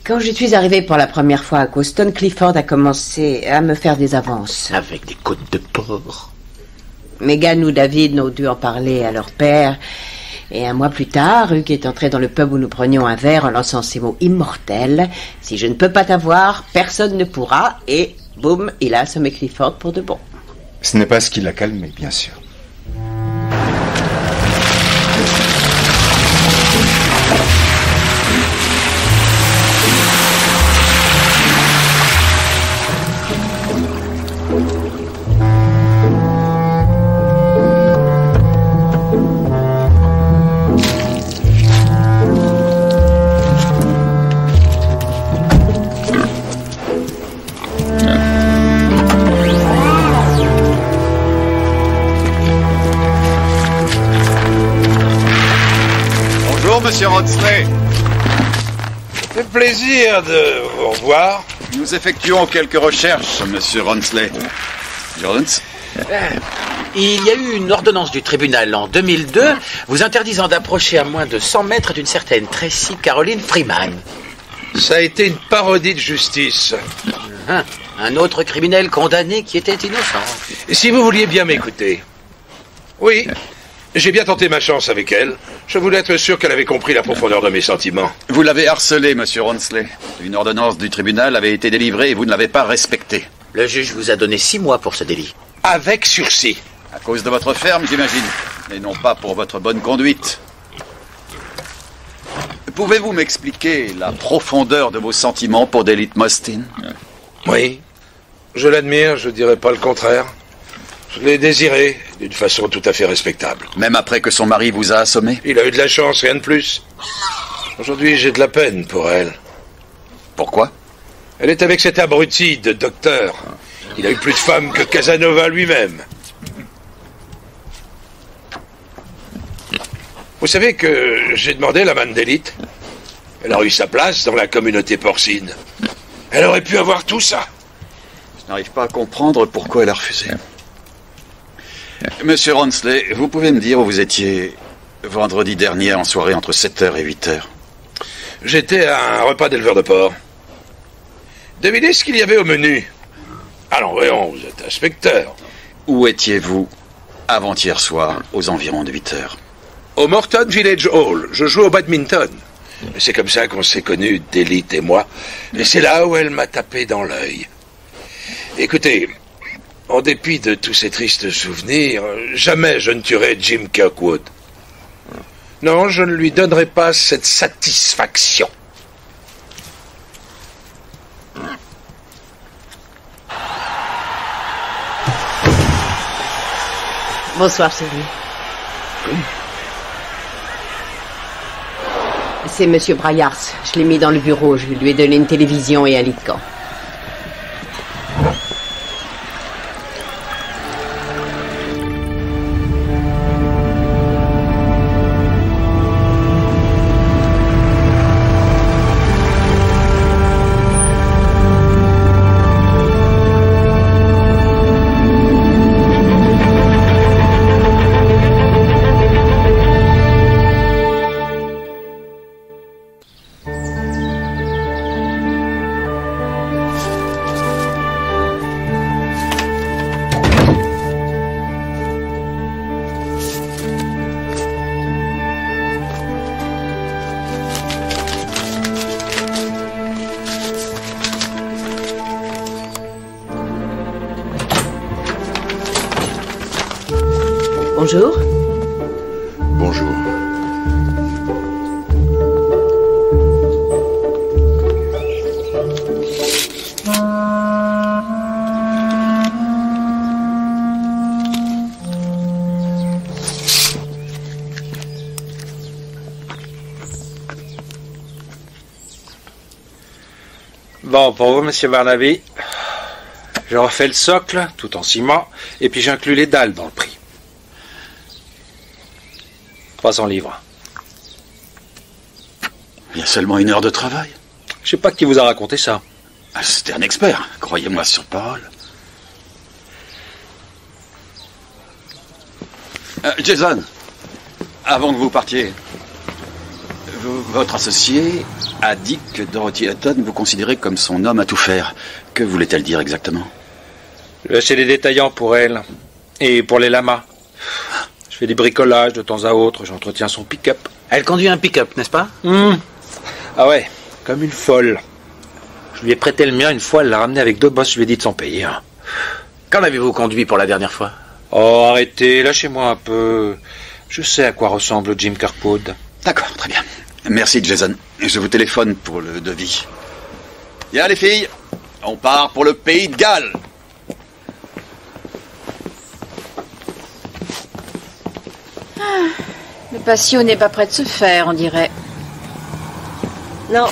Quand je suis arrivée pour la première fois à Coston, Clifford a commencé à me faire des avances. Avec des côtes de porc. Megan ou David n'ont dû en parler à leur père. Et un mois plus tard, Hugh est entré dans le pub où nous prenions un verre en lançant ces mots immortels. « Si je ne peux pas t'avoir, personne ne pourra. » Et boum, il a assommé Clifford pour de bon. Ce n'est pas ce qui l'a calmé, bien sûr. Monsieur Rawnsley. Ça fait plaisir de vous revoir. Nous effectuons quelques recherches, Monsieur Rawnsley. Jones? Il y a eu une ordonnance du tribunal en 2002 vous interdisant d'approcher à moins de 100 mètres d'une certaine Tracy Caroline Freeman. Ça a été une parodie de justice. Un autre criminel condamné qui était innocent. Si vous vouliez bien m'écouter. Oui, j'ai bien tenté ma chance avec elle. Je voulais être sûr qu'elle avait compris la profondeur de mes sentiments. Vous l'avez harcelé, Monsieur Rawnsley. Une ordonnance du tribunal avait été délivrée et vous ne l'avez pas respectée. Le juge vous a donné 6 mois pour ce délit. Avec sursis. À cause de votre ferme, j'imagine. Et non pas pour votre bonne conduite. Pouvez-vous m'expliquer la profondeur de vos sentiments pour Delight Mostyn? Oui. Je l'admire, je ne dirais pas le contraire. Je l'ai désiré d'une façon tout à fait respectable. Même après que son mari vous a assommé? Il a eu de la chance, rien de plus. Aujourd'hui, j'ai de la peine pour elle. Pourquoi? Elle est avec cet abruti de docteur. Il a eu plus de femmes que Casanova lui-même. Vous savez que j'ai demandé la manne d'élite. Elle a eu sa place dans la communauté porcine. Elle aurait pu avoir tout ça. Je n'arrive pas à comprendre pourquoi elle a refusé. Monsieur Rawnsley, vous pouvez me dire où vous étiez vendredi dernier en soirée entre 7h et 8h? J'étais à un repas d'éleveur de porc. Devinez ce qu'il y avait au menu. Allons, voyons, vous êtes inspecteur. Où étiez-vous avant-hier soir, aux environs de 8 heures? Au Morton Village Hall. Je joue au badminton. C'est comme ça qu'on s'est connus, Delite et moi. Et c'est là où elle m'a tapé dans l'œil. Écoutez, en dépit de tous ces tristes souvenirs, jamais je ne tuerai Jim Kirkwood. Non, je ne lui donnerai pas cette satisfaction. Bonsoir, chérie. C'est Monsieur Brayars. Je l'ai mis dans le bureau. Je lui ai donné une télévision et un lit de camp. Bonjour. Bonjour. Bon, pour vous, monsieur Barnaby, je refais le socle, tout en ciment, et puis j'inclus les dalles dans le prix. 300 livres. Il y a seulement 1 heure de travail. Je sais pas qui vous a raconté ça. Ah, c'était un expert, croyez-moi sur parole. Jason, avant que vous partiez, votre associé a dit que Dorothy Hutton vous considérait comme son homme à tout faire. Que voulait-elle dire exactement? Je fais des détaillants pour elle. Et pour les lamas. Je fais des bricolages de temps à autre, j'entretiens son pick-up. Elle conduit un pick-up, n'est-ce pas? Ah ouais, comme une folle. Je lui ai prêté le mien une fois, elle l'a ramené avec 2 bosses, je lui ai dit de s'en payer un. Quand l'avez-vous conduit pour la dernière fois? Oh, arrêtez, lâchez-moi un peu. Je sais à quoi ressemble Jim Kirkwood. D'accord, très bien. Merci, Jason. Je vous téléphone pour le devis. Bien, les filles, on part pour le pays de Galles. Le patio n'est pas prêt de se faire, on dirait. Non.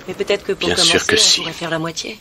Mais peut-être que pour Bien commencer, sûr que si. on pourrait faire la moitié.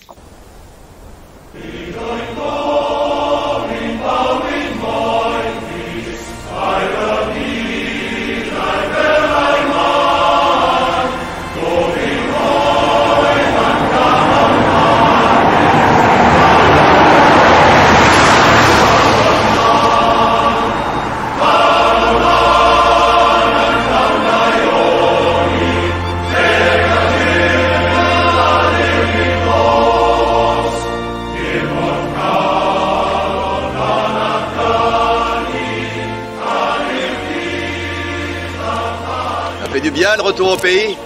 Du bien le retour au pays?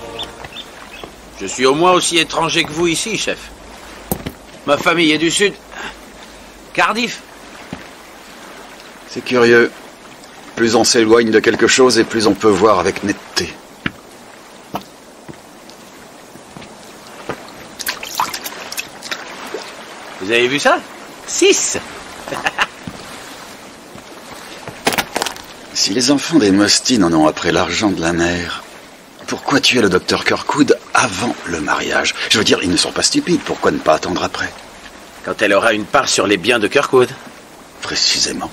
Je suis au moins aussi étranger que vous ici, chef. Ma famille est du sud. Cardiff. C'est curieux. Plus on s'éloigne de quelque chose et plus on peut voir avec netteté. Vous avez vu ça? 6. Si les enfants des Mostyn en ont après l'argent de la mère, pourquoi tuer le docteur Kirkwood avant le mariage? Je veux dire, ils ne sont pas stupides, pourquoi ne pas attendre après? Quand elle aura une part sur les biens de Kirkwood. Précisément.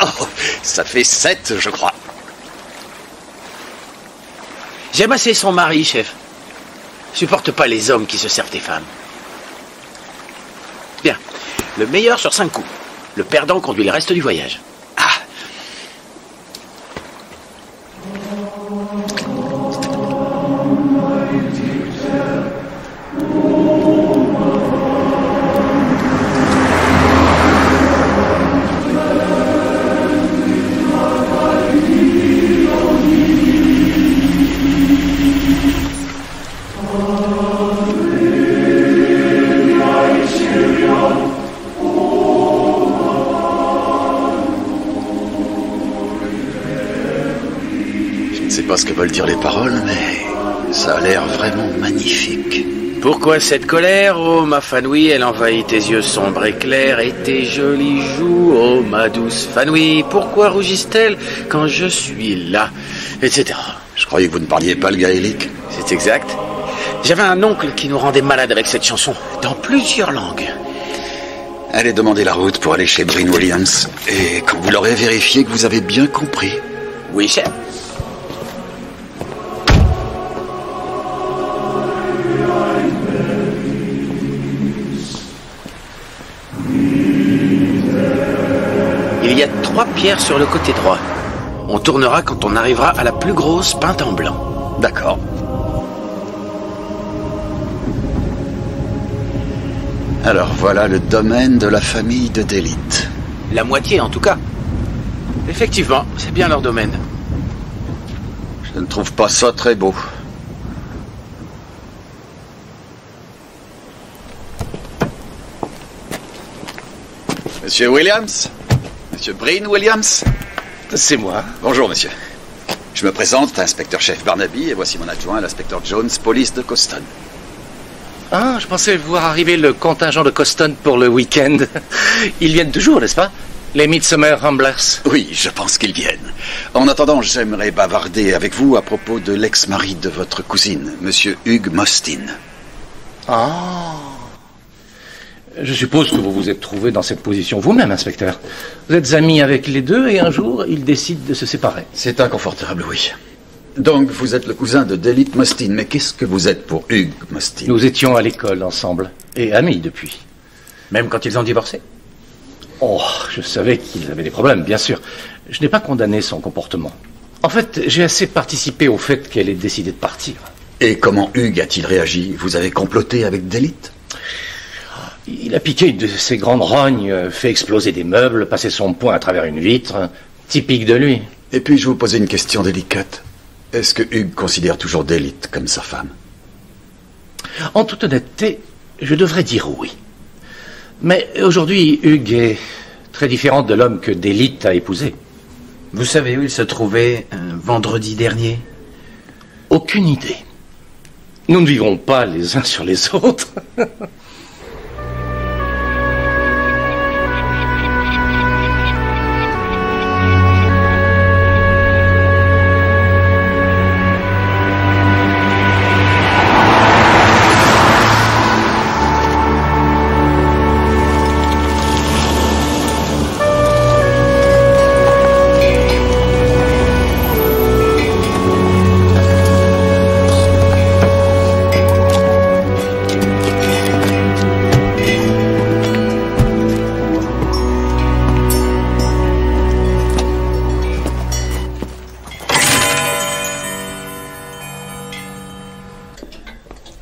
Oh, ça fait 7, je crois. J'aime assez son mari, chef. Je supporte pas les hommes qui se servent des femmes. Bien. Le meilleur sur 5 coups. Le perdant conduit le reste du voyage. Ah, ce que veulent dire les paroles, mais ça a l'air vraiment magnifique. Pourquoi cette colère, oh ma Fanouille, elle envahit tes yeux sombres et clairs et tes jolies joues, oh ma douce Fanouille, pourquoi rougissent-elles quand je suis là, etc. Je croyais que vous ne parliez pas le gaélique. C'est exact. J'avais un oncle qui nous rendait malade avec cette chanson, dans plusieurs langues. Allez demander la route pour aller chez Breen Williams, et quand vous l'aurez vérifié que vous avez bien compris. Oui, chef. Il y a 3 pierres sur le côté droit. On tournera quand on arrivera à la plus grosse peinte en blanc. D'accord. Alors voilà le domaine de la famille de Délite. La moitié en tout cas. Effectivement, c'est bien leur domaine. Je ne trouve pas ça très beau. Monsieur Williams? Monsieur Breen Williams? C'est moi. Bonjour, monsieur. Je me présente, inspecteur-chef Barnaby, et voici mon adjoint, l'inspecteur Jones, police de Coston. Ah, je pensais voir arriver le contingent de Coston pour le week-end. Ils viennent toujours, n'est-ce pas? Les Midsummer Ramblers. Oui, je pense qu'ils viennent. En attendant, j'aimerais bavarder avec vous à propos de l'ex-mari de votre cousine, monsieur Hugh Mostyn. Ah. Je suppose que vous vous êtes trouvé dans cette position vous-même, inspecteur. Vous êtes amis avec les deux et un jour, ils décident de se séparer. C'est inconfortable, oui. Donc, vous êtes le cousin de Délite Mostyn, mais qu'est-ce que vous êtes pour Hugh Mostyn? Nous étions à l'école ensemble, et amis depuis. Même quand ils ont divorcé. Oh, je savais qu'ils avaient des problèmes, bien sûr. Je n'ai pas condamné son comportement. En fait, j'ai assez participé au fait qu'elle ait décidé de partir. Et comment Hugh a-t-il réagi? Vous avez comploté avec Délite? Il a piqué une de ses grandes rognes, fait exploser des meubles, passé son poing à travers une vitre. Typique de lui. Et puis, je vous poser une question délicate. Est-ce que Hugh considère toujours Délite comme sa femme? En toute honnêteté, je devrais dire oui. Mais aujourd'hui, Hugh est très différent de l'homme que Délite a épousé. Vous savez où il se trouvait vendredi dernier? Aucune idée. Nous ne vivons pas les uns sur les autres.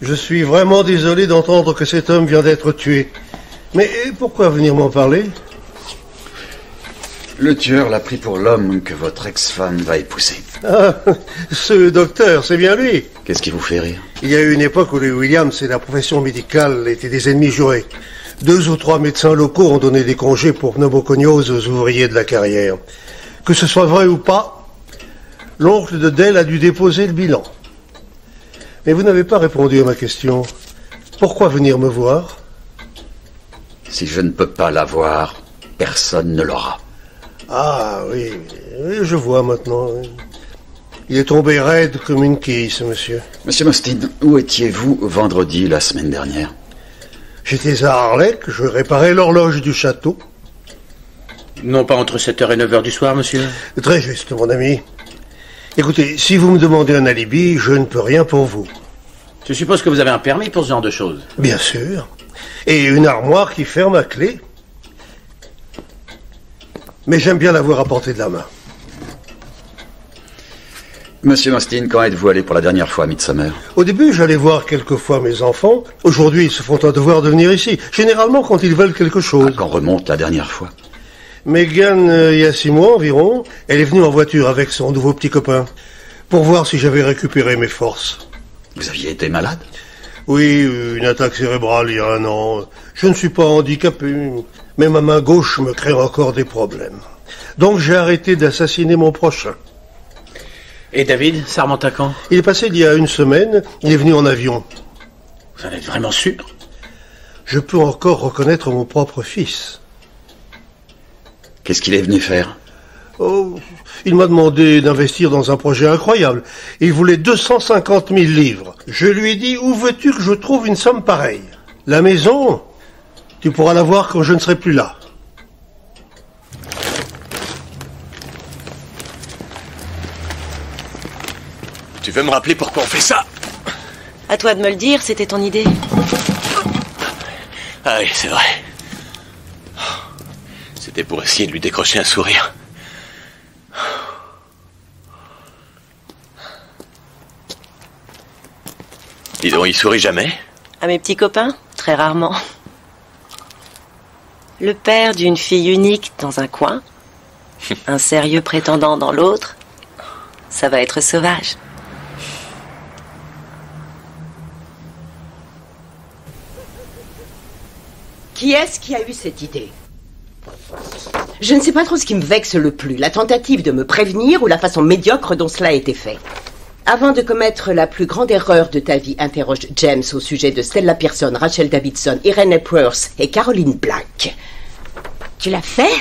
Je suis vraiment désolé d'entendre que cet homme vient d'être tué. Mais pourquoi venir m'en parler? Le tueur l'a pris pour l'homme que votre ex-femme va épouser. Ah, ce docteur, c'est bien lui. Qu'est-ce qui vous fait rire? Il y a eu une époque où les Williams et la profession médicale étaient des ennemis jurés. 2 ou 3 médecins locaux ont donné des congés pour pneumoconiose aux ouvriers de la carrière. Que ce soit vrai ou pas, l'oncle de Dell a dû déposer le bilan. Mais vous n'avez pas répondu à ma question. Pourquoi venir me voir? Si je ne peux pas la voir, personne ne l'aura. Ah oui, je vois maintenant. Il est tombé raide comme une quille, ce monsieur. Monsieur Mostyn, où étiez-vous vendredi la semaine dernière? J'étais à Harlech, je réparais l'horloge du château. Non pas entre 7h et 9h du soir, monsieur? Très juste, mon ami. Écoutez, si vous me demandez un alibi, je ne peux rien pour vous. Je suppose que vous avez un permis pour ce genre de choses. Bien sûr. Et une armoire qui ferme à clé. Mais j'aime bien l'avoir à portée de la main. Monsieur Mostyn, quand êtes-vous allé pour la dernière fois à Midsummer? Au début, j'allais voir quelquefois mes enfants. Aujourd'hui, ils se font un devoir de venir ici. Généralement, quand ils veulent quelque chose. Quand remonte la dernière fois? Megan, il y a 6 mois environ, elle est venue en voiture avec son nouveau petit copain, pour voir si j'avais récupéré mes forces. Vous aviez été malade? Oui, une attaque cérébrale il y a 1 an. Je ne suis pas handicapé, mais ma main gauche me crée encore des problèmes. Donc j'ai arrêté d'assassiner mon prochain. Et David, ça remonte à quand? Il est passé il y a une semaine, il est venu en avion. Vous en êtes vraiment sûr? Je peux encore reconnaître mon propre fils. Qu'est-ce qu'il est venu faire? Oh, il m'a demandé d'investir dans un projet incroyable. Il voulait 250 000 livres. Je lui ai dit, où veux-tu que je trouve une somme pareille? La maison, tu pourras la voir quand je ne serai plus là. Tu veux me rappeler pourquoi on fait ça? À toi de me le dire, c'était ton idée. Ah oui, c'est vrai. C'était pour essayer de lui décrocher un sourire. Dis donc, il sourit jamais? À mes petits copains, très rarement. Le père d'une fille unique dans un coin, un sérieux prétendant dans l'autre, ça va être sauvage. Qui est-ce qui a eu cette idée? Je ne sais pas trop ce qui me vexe le plus, la tentative de me prévenir ou la façon médiocre dont cela a été fait. Avant de commettre la plus grande erreur de ta vie, interroge James au sujet de Stella Pearson, Rachel Davidson, Irene Epworth et Caroline Black. Tu l'as fait?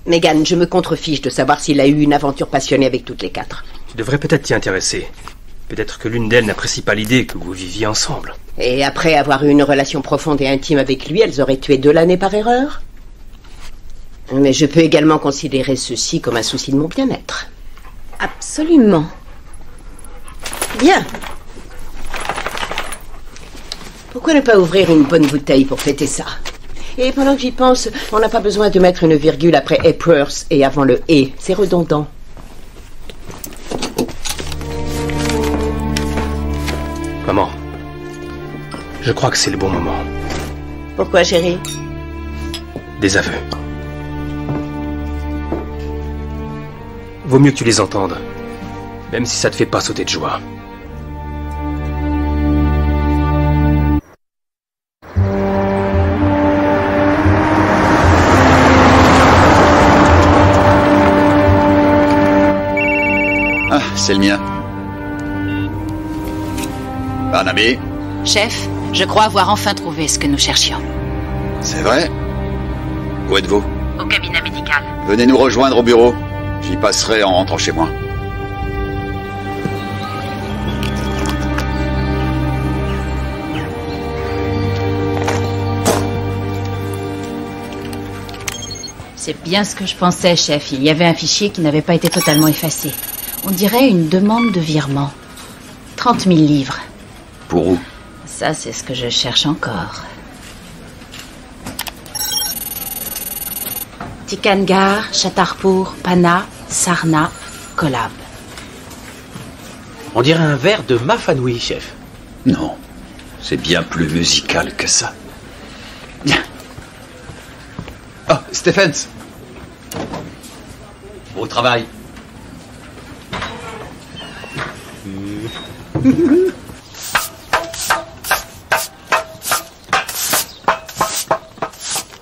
Megan, je me contrefiche de savoir s'il a eu une aventure passionnée avec toutes les quatre. Tu devrais peut-être t'y intéresser. Peut-être que l'une d'elles n'apprécie pas l'idée que vous viviez ensemble. Et après avoir eu une relation profonde et intime avec lui, elles auraient tué Delaney par erreur? Mais je peux également considérer ceci comme un souci de mon bien-être. Absolument. Bien. Pourquoi ne pas ouvrir une bonne bouteille pour fêter ça? Et pendant que j'y pense, on n'a pas besoin de mettre une virgule après Epworth et avant le « et ». C'est redondant. Maman, je crois que c'est le bon moment. Pourquoi, chérie? Des aveux. Vaut mieux que tu les entendes, même si ça te fait pas sauter de joie. Ah, c'est le mien. Barnaby? Chef, je crois avoir enfin trouvé ce que nous cherchions. C'est vrai? Où êtes-vous? Au cabinet médical. Venez nous rejoindre au bureau. J'y passerai en rentrant chez moi. C'est bien ce que je pensais, chef. Il y avait un fichier qui n'avait pas été totalement effacé. On dirait une demande de virement. 30 000 livres. Pour où? Ça, c'est ce que je cherche encore. Tikangar, Chatarpur, Pana, Sarna, Kolab. On dirait un verre de Mafanoui, chef. Non, c'est bien plus musical que ça. Bien. Oh, Stephens. Beau travail.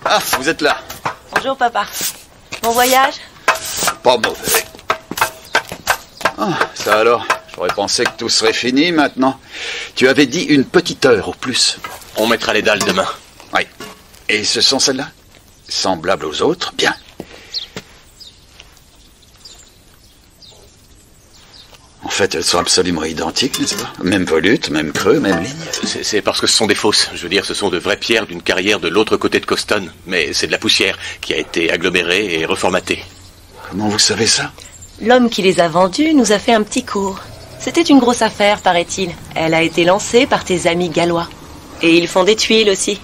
Ah, vous êtes là. Bonjour, papa. Bon voyage? Pas mauvais. Ah, ça alors, j'aurais pensé que tout serait fini maintenant. Tu avais dit une petite heure au plus. On mettra les dalles demain. Oui. Et ce sont celles-là? Semblables aux autres? Bien. En fait, elles sont absolument identiques, n'est-ce pas? Même volute, même creux, même ligne. C'est parce que ce sont des fausses. Je veux dire, ce sont de vraies pierres d'une carrière de l'autre côté de Coston. Mais c'est de la poussière qui a été agglomérée et reformatée. Comment vous savez ça? L'homme qui les a vendues nous a fait un petit cours. C'était une grosse affaire, paraît-il. Elle a été lancée par tes amis gallois. Et ils font des tuiles aussi.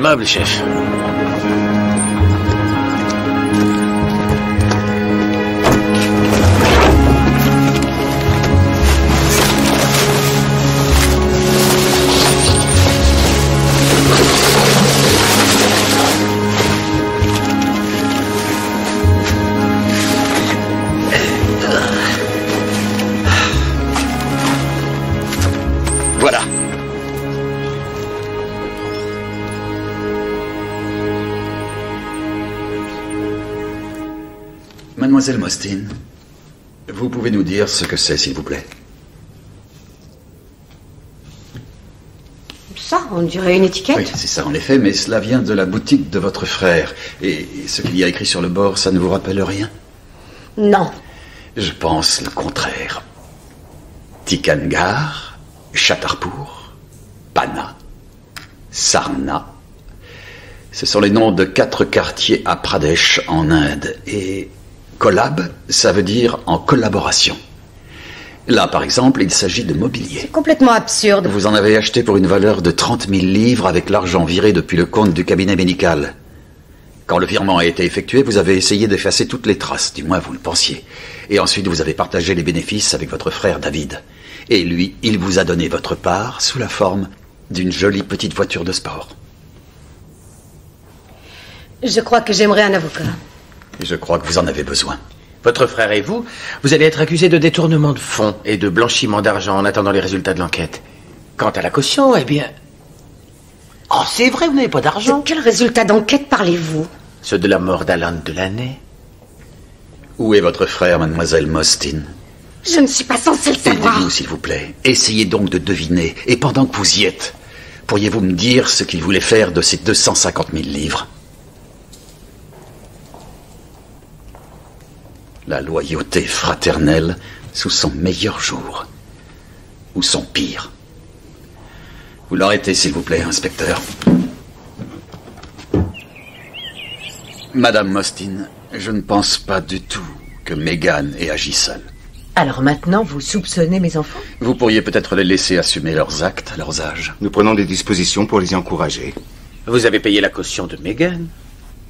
aimable, chef. Voilà. Mademoiselle Mostyn, vous pouvez nous dire ce que c'est, s'il vous plaît? Ça, on dirait une étiquette. Oui, c'est ça en effet, mais cela vient de la boutique de votre frère. Et ce qu'il y a écrit sur le bord, ça ne vous rappelle rien? Non. Je pense le contraire. Tikangar, Chatarpur, Pana, Sarna. Ce sont les noms de 4 quartiers à Pradesh, en Inde. Et collab, ça veut dire en collaboration. Là, par exemple, il s'agit de mobilier. C'est complètement absurde. Vous en avez acheté pour une valeur de 30 000 livres avec l'argent viré depuis le compte du cabinet médical. Quand le virement a été effectué, vous avez essayé d'effacer toutes les traces, du moins vous le pensiez. Et ensuite, vous avez partagé les bénéfices avec votre frère David. Et lui, il vous a donné votre part sous la forme d'une jolie petite voiture de sport. Je crois que j'aimerais un avocat. Je crois que vous en avez besoin. Votre frère et vous, vous allez être accusés de détournement de fonds et de blanchiment d'argent en attendant les résultats de l'enquête. Quant à la caution, eh bien... Oh, c'est vrai, vous n'avez pas d'argent. De quel résultat d'enquête parlez-vous? Ceux de la mort d'Alan Delaney. Où est votre frère, mademoiselle Mostyn? Je ne suis pas censée le savoir. Aidez-nous, s'il vous plaît. Essayez donc de deviner. Et pendant que vous y êtes, pourriez-vous me dire ce qu'il voulait faire de ces 250 000 livres? La loyauté fraternelle sous son meilleur jour. Ou son pire. Vous l'arrêtez, s'il vous plaît, inspecteur. Madame Mostyn, je ne pense pas du tout que Megan ait agi seule. Alors maintenant, vous soupçonnez mes enfants? Vous pourriez peut-être les laisser assumer leurs actes à leurs âges. Nous prenons des dispositions pour les y encourager. Vous avez payé la caution de Megan?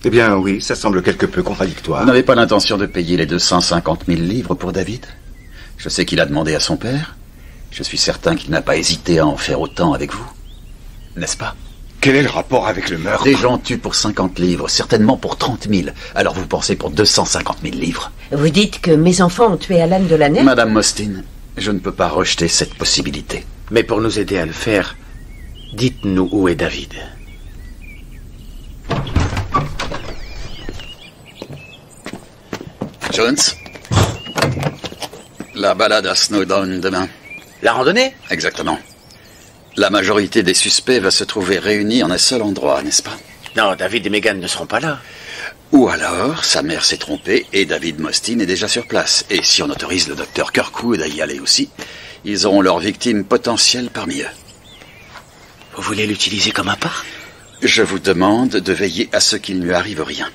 Eh bien, oui, ça semble quelque peu contradictoire. Vous n'avez pas l'intention de payer les 250 000 livres pour David? Je sais qu'il a demandé à son père. Je suis certain qu'il n'a pas hésité à en faire autant avec vous. N'est-ce pas? Quel est le rapport avec le meurtre? Des gens tuent pour 50 livres, certainement pour 30 000. Alors vous pensez pour 250 000 livres? Vous dites que mes enfants ont tué Alan Delaney? Madame Mostyn, je ne peux pas rejeter cette possibilité. Mais pour nous aider à le faire, dites-nous où est David. Jones, la balade à Snowdown demain. La randonnée? Exactement. La majorité des suspects va se trouver réunis en un seul endroit, n'est-ce pas? Non, David et Megan ne seront pas là. Ou alors, sa mère s'est trompée et David Mostyn est déjà sur place. Et si on autorise le docteur Kirkwood à y aller aussi, ils auront leurs victimes potentielles parmi eux. Vous voulez l'utiliser comme un parc? Je vous demande de veiller à ce qu'il ne lui arrive rien.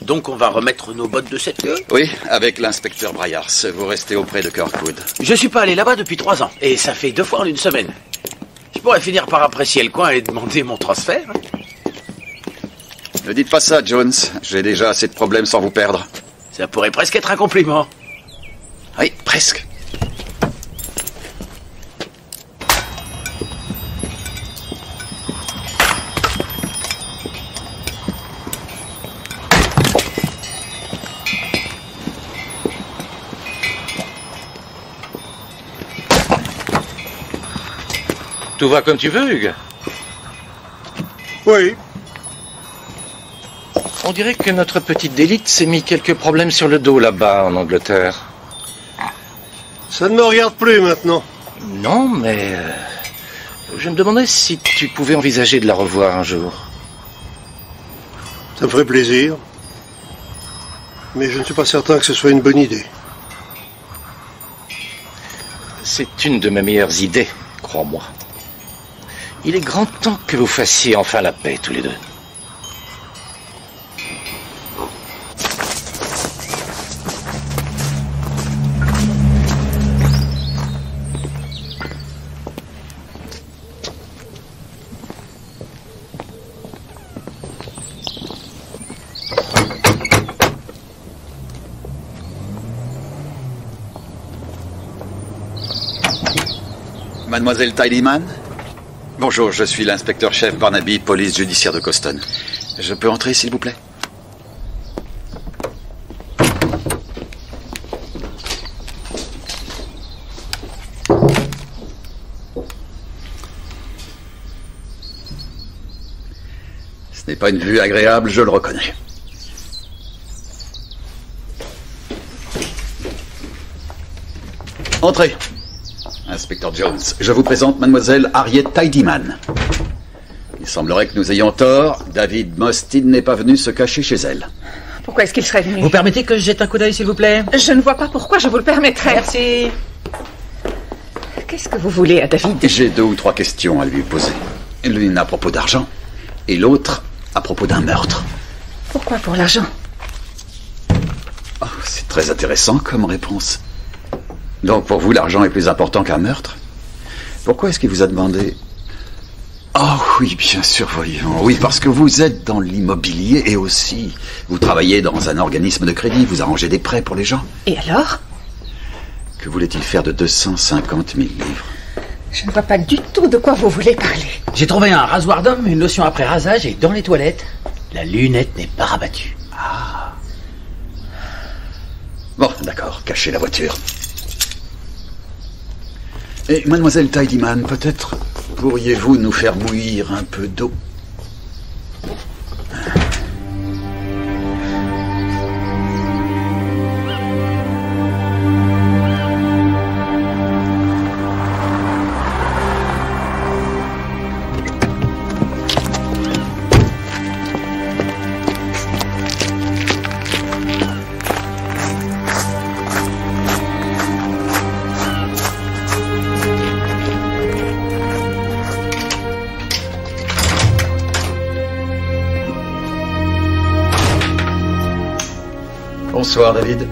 Donc on va remettre nos bottes de cette queue? Oui, avec l'inspecteur Bryars. Vous restez auprès de Kirkwood. Je suis pas allé là-bas depuis 3 ans. Et ça fait 2 fois en une semaine. Je pourrais finir par apprécier le coin et demander mon transfert. Ne dites pas ça, Jones. J'ai déjà assez de problèmes sans vous perdre. Ça pourrait presque être un compliment. Oui, presque. Tout va comme tu veux, Hugues? Oui. On dirait que notre petite Délite s'est mis quelques problèmes sur le dos là-bas, en Angleterre. Ça ne me regarde plus maintenant. Non, mais... je me demandais si tu pouvais envisager de la revoir un jour. Ça me ferait plaisir. Mais je ne suis pas certain que ce soit une bonne idée. C'est une de mes meilleures idées, crois-moi. Il est grand temps que vous fassiez enfin la paix, tous les deux. Mademoiselle Tidyman? Bonjour, je suis l'inspecteur-chef Barnaby, police judiciaire de Coston. Je peux entrer, s'il vous plaît? Ce n'est pas une vue agréable, je le reconnais. Entrez. Inspecteur Jones, je vous présente mademoiselle Harriet Tidyman. Il semblerait que nous ayons tort. David Mostyn n'est pas venu se cacher chez elle. Pourquoi est-ce qu'il serait venu? Vous permettez que je jette un coup d'œil, s'il vous plaît? Je ne vois pas pourquoi je vous le permettrais. Merci. Qu'est-ce que vous voulez à David? J'ai 2 ou 3 questions à lui poser. L'une à propos d'argent et l'autre à propos d'un meurtre. Pourquoi pour l'argent? Oh, c'est très intéressant comme réponse. Donc pour vous, l'argent est plus important qu'un meurtre? Pourquoi est-ce qu'il vous a demandé? Oh oui, bien sûr, voyons. Oui, parce que vous êtes dans l'immobilier et aussi vous travaillez dans un organisme de crédit, vous arrangez des prêts pour les gens. Et alors? Que voulait-il faire de 250 000 livres? Je ne vois pas du tout de quoi vous voulez parler. J'ai trouvé un rasoir d'homme, une lotion après rasage et dans les toilettes, la lunette n'est pas rabattue. Ah. Bon, d'accord, cachez la voiture. Et mademoiselle Tidyman, peut-être pourriez-vous nous faire bouillir un peu d'eau? Bonsoir, David.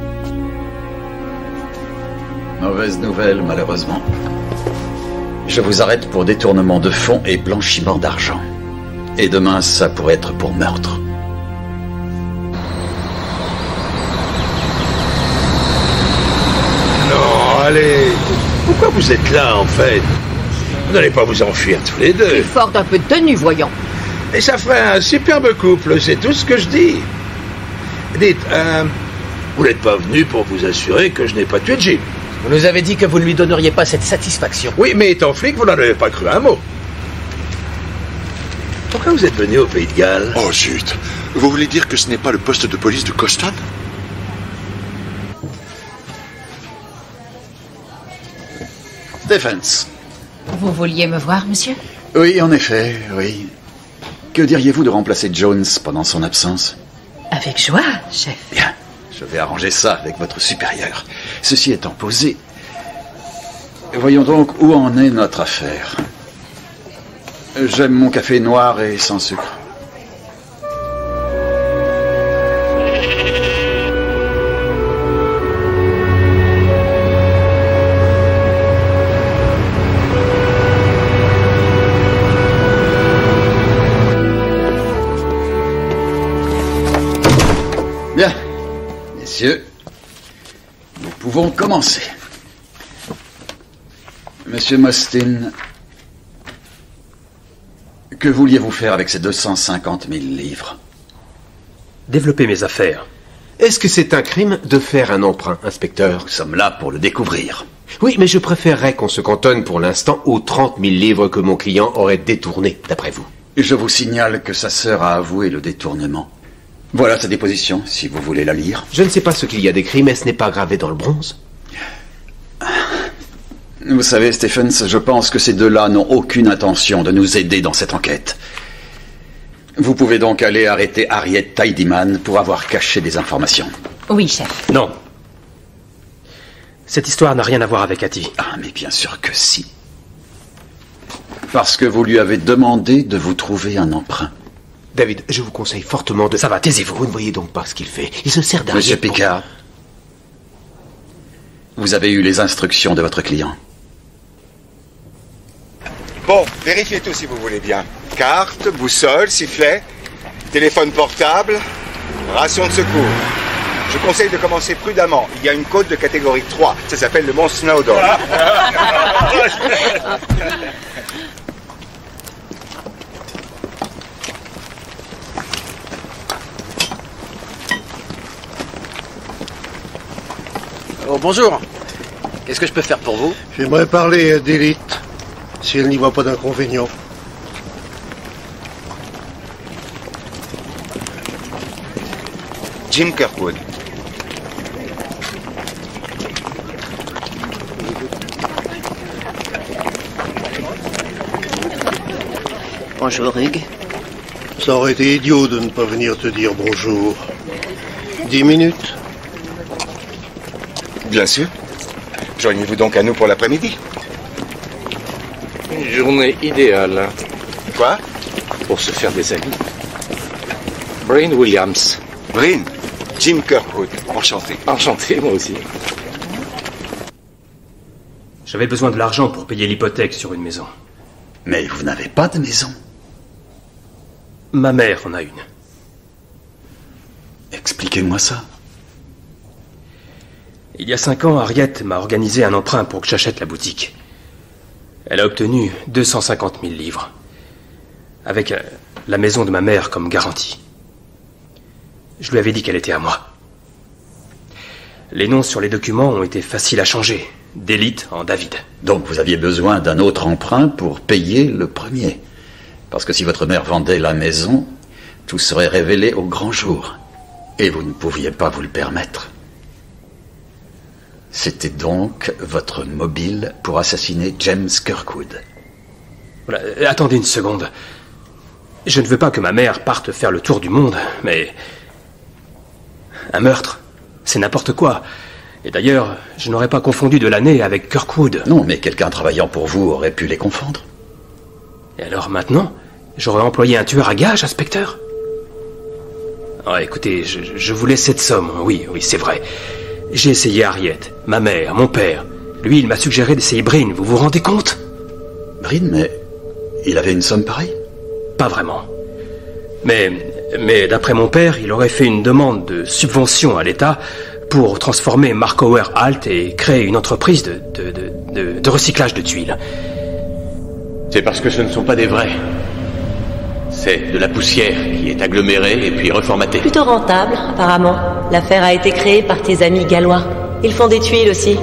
Mauvaise nouvelle, malheureusement. Je vous arrête pour détournement de fonds et blanchiment d'argent. Et demain, ça pourrait être pour meurtre. Non, allez. Pourquoi vous êtes là, en fait? Vous n'allez pas vous enfuir tous les deux. Tu fort d'un peu de tenue, voyons. Et ça ferait un superbe couple, c'est tout ce que je dis. Dites, vous n'êtes pas venu pour vous assurer que je n'ai pas tué Jim. Vous nous avez dit que vous ne lui donneriez pas cette satisfaction. Oui, mais étant flic, vous n'en avez pas cru un mot. Pourquoi vous êtes venu au Pays de Galles? Oh zut. Vous voulez dire que ce n'est pas le poste de police de Coston? Stephens. Vous vouliez me voir, monsieur? Oui, en effet, oui. Que diriez-vous de remplacer Jones pendant son absence? Avec joie, chef. Bien, je vais arranger ça avec votre supérieur. Ceci étant posé, voyons donc où en est notre affaire. J'aime mon café noir et sans sucre. Bien, messieurs, nous pouvons commencer. Monsieur Mostyn, que vouliez-vous faire avec ces 250 000 livres? Développer mes affaires. Est-ce que c'est un crime de faire un emprunt, inspecteur? Nous sommes là pour le découvrir. Oui, mais je préférerais qu'on se cantonne pour l'instant aux 30 000 livres que mon client aurait détournés, d'après vous. Je vous signale que sa sœur a avoué le détournement. Voilà sa déposition, si vous voulez la lire. Je ne sais pas ce qu'il y a d'écrit, mais ce n'est pas gravé dans le bronze. Vous savez, Stephens, je pense que ces deux-là n'ont aucune intention de nous aider dans cette enquête. Vous pouvez donc aller arrêter Harriet Tidyman pour avoir caché des informations. Oui, chef. Non. Cette histoire n'a rien à voir avec Hattie. Ah, mais bien sûr que si. Parce que vous lui avez demandé de vous trouver un emprunt. David, je vous conseille fortement de... Ça va, taisez-vous. Vous ne voyez donc pas ce qu'il fait. Il se sert d'Harriet. Monsieur Picard, vous avez eu les instructions de votre client. Bon, vérifiez tout si vous voulez bien. Carte, boussole, sifflet, téléphone portable, ration de secours. Je conseille de commencer prudemment. Il y a une côte de catégorie 3. Ça s'appelle le mont Snowdon. Oh, bonjour. Qu'est-ce que je peux faire pour vous? J'aimerais parler à Delite, si elle n'y voit pas d'inconvénient. Jim Kirkwood. Bonjour, Hugues. Ça aurait été idiot de ne pas venir te dire bonjour. 10 minutes? Bien sûr. Joignez-vous donc à nous pour l'après-midi. Une journée idéale. Quoi? Pour se faire des amis. Brain Williams. Brain? Jim Kirkwood. Enchanté. Enchanté, moi aussi. J'avais besoin de l'argent pour payer l'hypothèque sur une maison. Mais vous n'avez pas de maison. Ma mère en a une. Expliquez-moi ça. Il y a 5 ans, Harriet m'a organisé un emprunt pour que j'achète la boutique. Elle a obtenu 250 000 livres. Avec la maison de ma mère comme garantie. Je lui avais dit qu'elle était à moi. Les noms sur les documents ont été faciles à changer. Delite en David. Donc vous aviez besoin d'un autre emprunt pour payer le premier. Parce que si votre mère vendait la maison, tout serait révélé au grand jour. Et vous ne pouviez pas vous le permettre. C'était donc votre mobile pour assassiner James Kirkwood. Voilà, attendez une seconde. Je ne veux pas que ma mère parte faire le tour du monde, mais... un meurtre, c'est n'importe quoi. Et d'ailleurs, je n'aurais pas confondu de l'année avec Kirkwood. Non, mais quelqu'un travaillant pour vous aurait pu les confondre. Et alors maintenant, j'aurais employé un tueur à gages, inspecteur? Ah, écoutez, je vous laisse cette somme. Oui, c'est vrai. J'ai essayé Harriet, ma mère, mon père. Lui, il m'a suggéré d'essayer Bryn, vous vous rendez compte? Bryn, mais il avait une somme pareille? Pas vraiment. Mais d'après mon père, il aurait fait une demande de subvention à l'État pour transformer Markower Halt et créer une entreprise de recyclage de tuiles. C'est parce que ce ne sont pas des vrais. C'est de la poussière qui est agglomérée et puis reformatée. Plutôt rentable, apparemment. L'affaire a été créée par tes amis gallois. Ils font des tuiles aussi.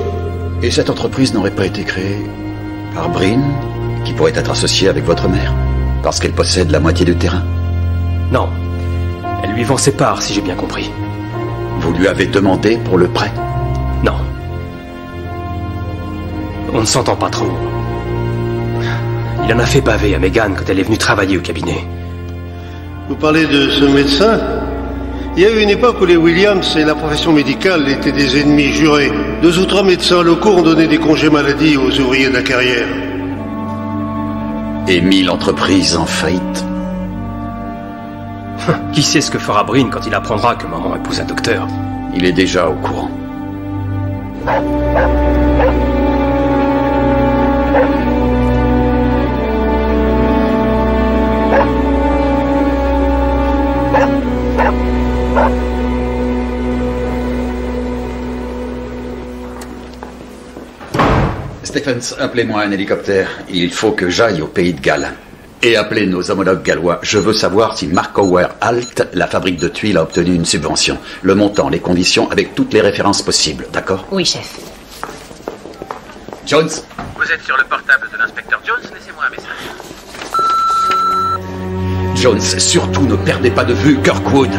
Et cette entreprise n'aurait pas été créée par Bryn, qui pourrait être associée avec votre mère, parce qu'elle possède la moitié du terrain? Non. Elle lui vend ses parts, si j'ai bien compris. Vous lui avez demandé pour le prêt? Non. On ne s'entend pas trop. Il en a fait baver à Megan quand elle est venue travailler au cabinet. Vous parlez de ce médecin? Il y a eu une époque où les Williams et la profession médicale étaient des ennemis jurés. 2 ou 3 médecins locaux ont donné des congés maladie aux ouvriers de la carrière. Et 1000 entreprises en faillite. Qui sait ce que fera Bryn quand il apprendra que maman épouse un docteur? Il est déjà au courant. Stephens, appelez-moi un hélicoptère. Il faut que j'aille au pays de Galles. Et appelez nos homologues gallois. Je veux savoir si Markower Halt, la fabrique de tuiles, a obtenu une subvention. Le montant, les conditions, avec toutes les références possibles. D'accord? Oui, chef. Jones? Vous êtes sur le portable de l'inspecteur Jones? Laissez-moi un message. Jones, surtout ne perdez pas de vue Kirkwood.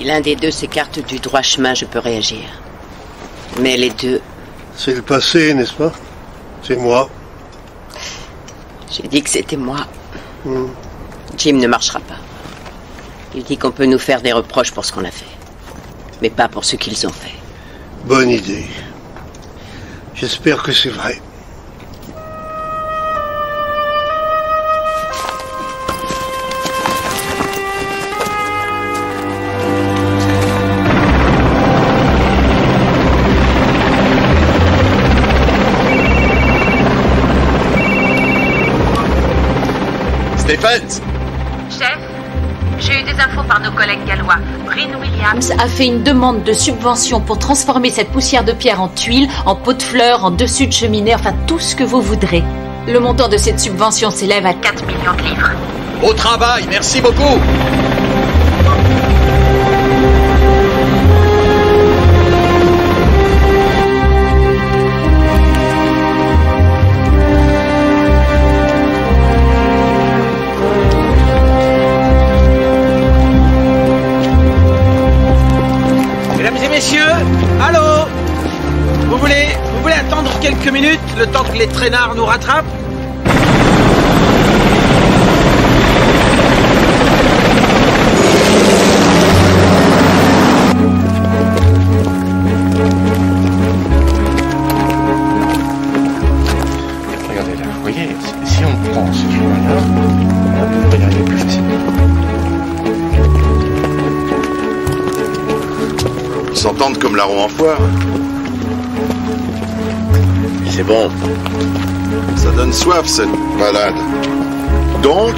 Si l'un des deux s'écarte du droit chemin, je peux réagir. Mais les deux... C'est le passé, n'est-ce pas? C'est moi. J'ai dit que c'était moi. Jim ne marchera pas. Il dit qu'on peut nous faire des reproches pour ce qu'on a fait. Mais pas pour ce qu'ils ont fait. Bonne idée. J'espère que c'est vrai. Stephens! Chef, j'ai eu des infos par nos collègues gallois. Bryn Williams a fait une demande de subvention pour transformer cette poussière de pierre en tuiles, en pots de fleurs, en dessus de cheminée, enfin tout ce que vous voudrez. Le montant de cette subvention s'élève à 4 millions de livres. Au travail, merci beaucoup! Messieurs, allô? Vous voulez attendre quelques minutes, le temps que les traînards nous rattrapent? Regardez là, vous voyez, si on prend ce chemin-là, on va y arriver plus facilement. Ils s'entendent comme larron en foire. C'est bon. Ça donne soif, cette balade. Donc,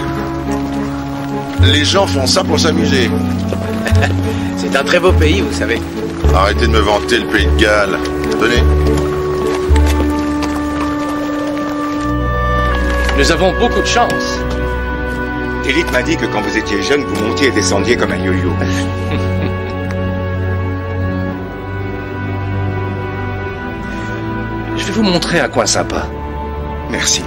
les gens font ça pour s'amuser. C'est un très beau pays, vous savez. Arrêtez de me vanter le pays de Galles. Tenez. Nous avons beaucoup de chance. Élite m'a dit que quand vous étiez jeune, vous montiez et descendiez comme un yo-yo. Je vais vous montrer un coin sympa. Merci.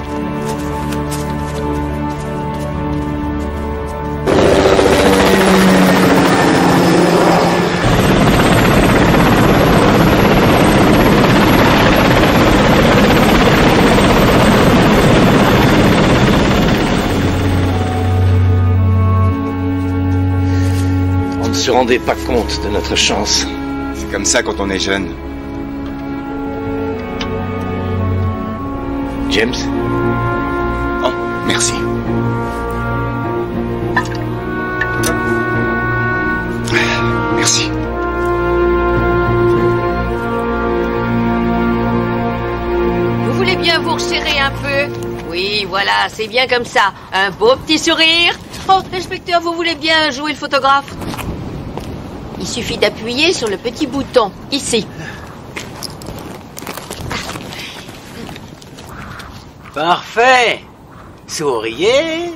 On ne se rendait pas compte de notre chance. C'est comme ça quand on est jeune. James? Oh, merci. Merci. Vous voulez bien vous resserrer un peu? Oui, voilà, c'est bien comme ça. Un beau petit sourire. Oh, inspecteur, vous voulez bien jouer le photographe? Il suffit d'appuyer sur le petit bouton, ici. Parfait. Souriez.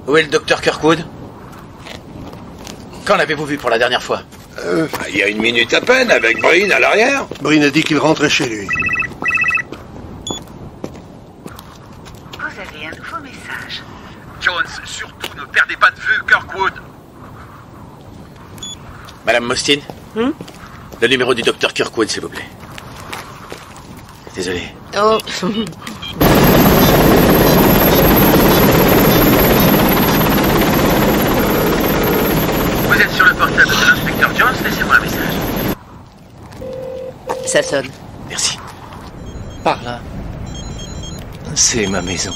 Où est le docteur Kirkwood? Quand l'avez-vous vu pour la dernière fois? Il y a une minute à peine, avec Bryn à l'arrière. Bryn a dit qu'il rentrait chez lui. Vous avez un nouveau message. Jones, surtout ne perdez pas de vue Kirkwood. Madame Mostyn? Le numéro du docteur Kirkwood, s'il vous plaît. Désolé. Oh. Vous êtes sur le portable de l'inspecteur Jones, laissez-moi un message. Ça sonne. Merci. Par là. C'est ma maison.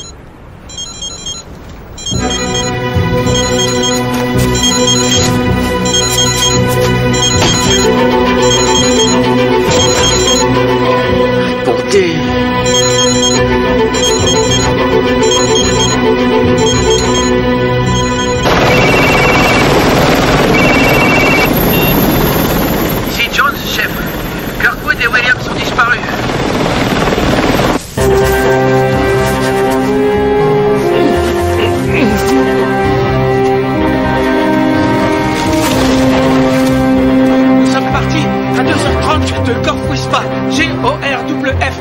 Répondez. Ici Jones, chef. Kirkwood et Williams sont disparus. Nous sommes partis à 2h30 de Gorf Wispa, GORWF,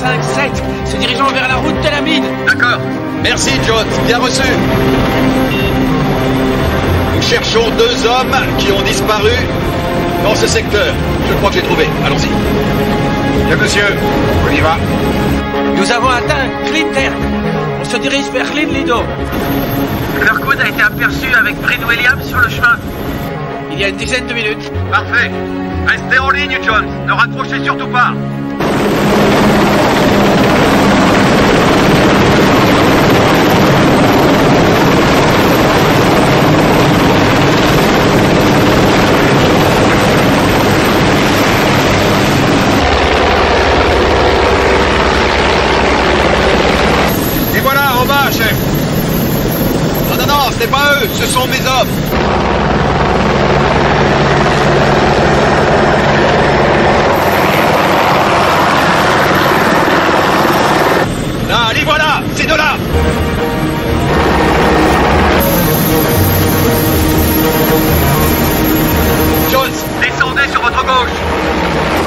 5-7, se dirigeant vers la route de la mine. D'accord. Merci, Jones. Bien reçu. Nous cherchons 2 hommes qui ont disparu dans ce secteur. Je crois que j'ai trouvé. Allons-y. Bien, monsieur. On y va. Nous avons atteint Clinterk. On se dirige vers Linlido. Kirkwood a été aperçu avec Bryn Williams sur le chemin. Il y a une dizaine de minutes. Parfait. Restez en ligne, Jones. Ne raccrochez surtout pas. Et voilà, en bas, chef. Non, c'est pas eux, ce sont mes hommes. Là, les voilà, ces deux-là. Jones, descendez sur votre gauche.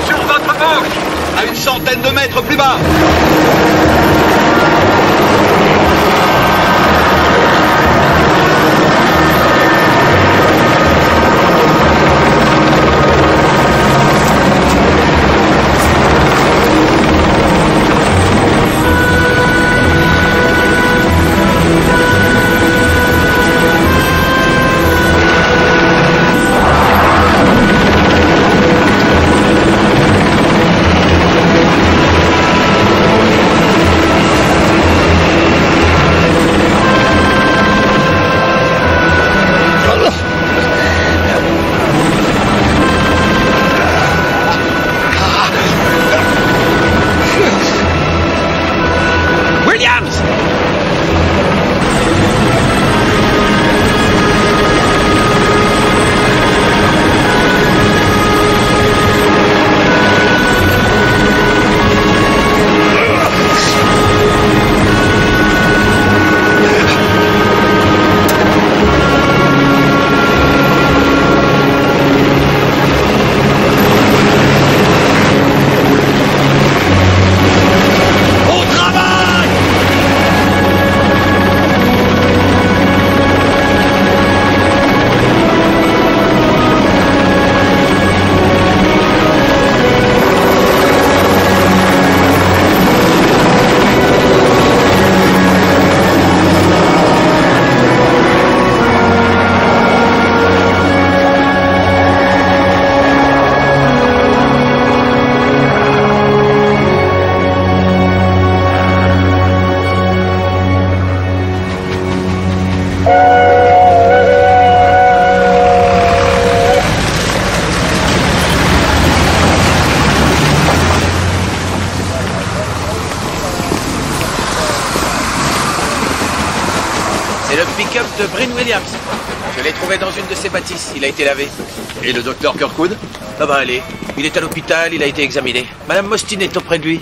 Sur votre gauche. À une centaine de mètres plus bas. C'est le pick-up de Bryn Williams. Je l'ai trouvé dans une de ses bâtisses. Il a été lavé. Et le docteur Kirkwood? Ça va aller. Il est à l'hôpital, il a été examiné. Madame Mostyn est auprès de lui.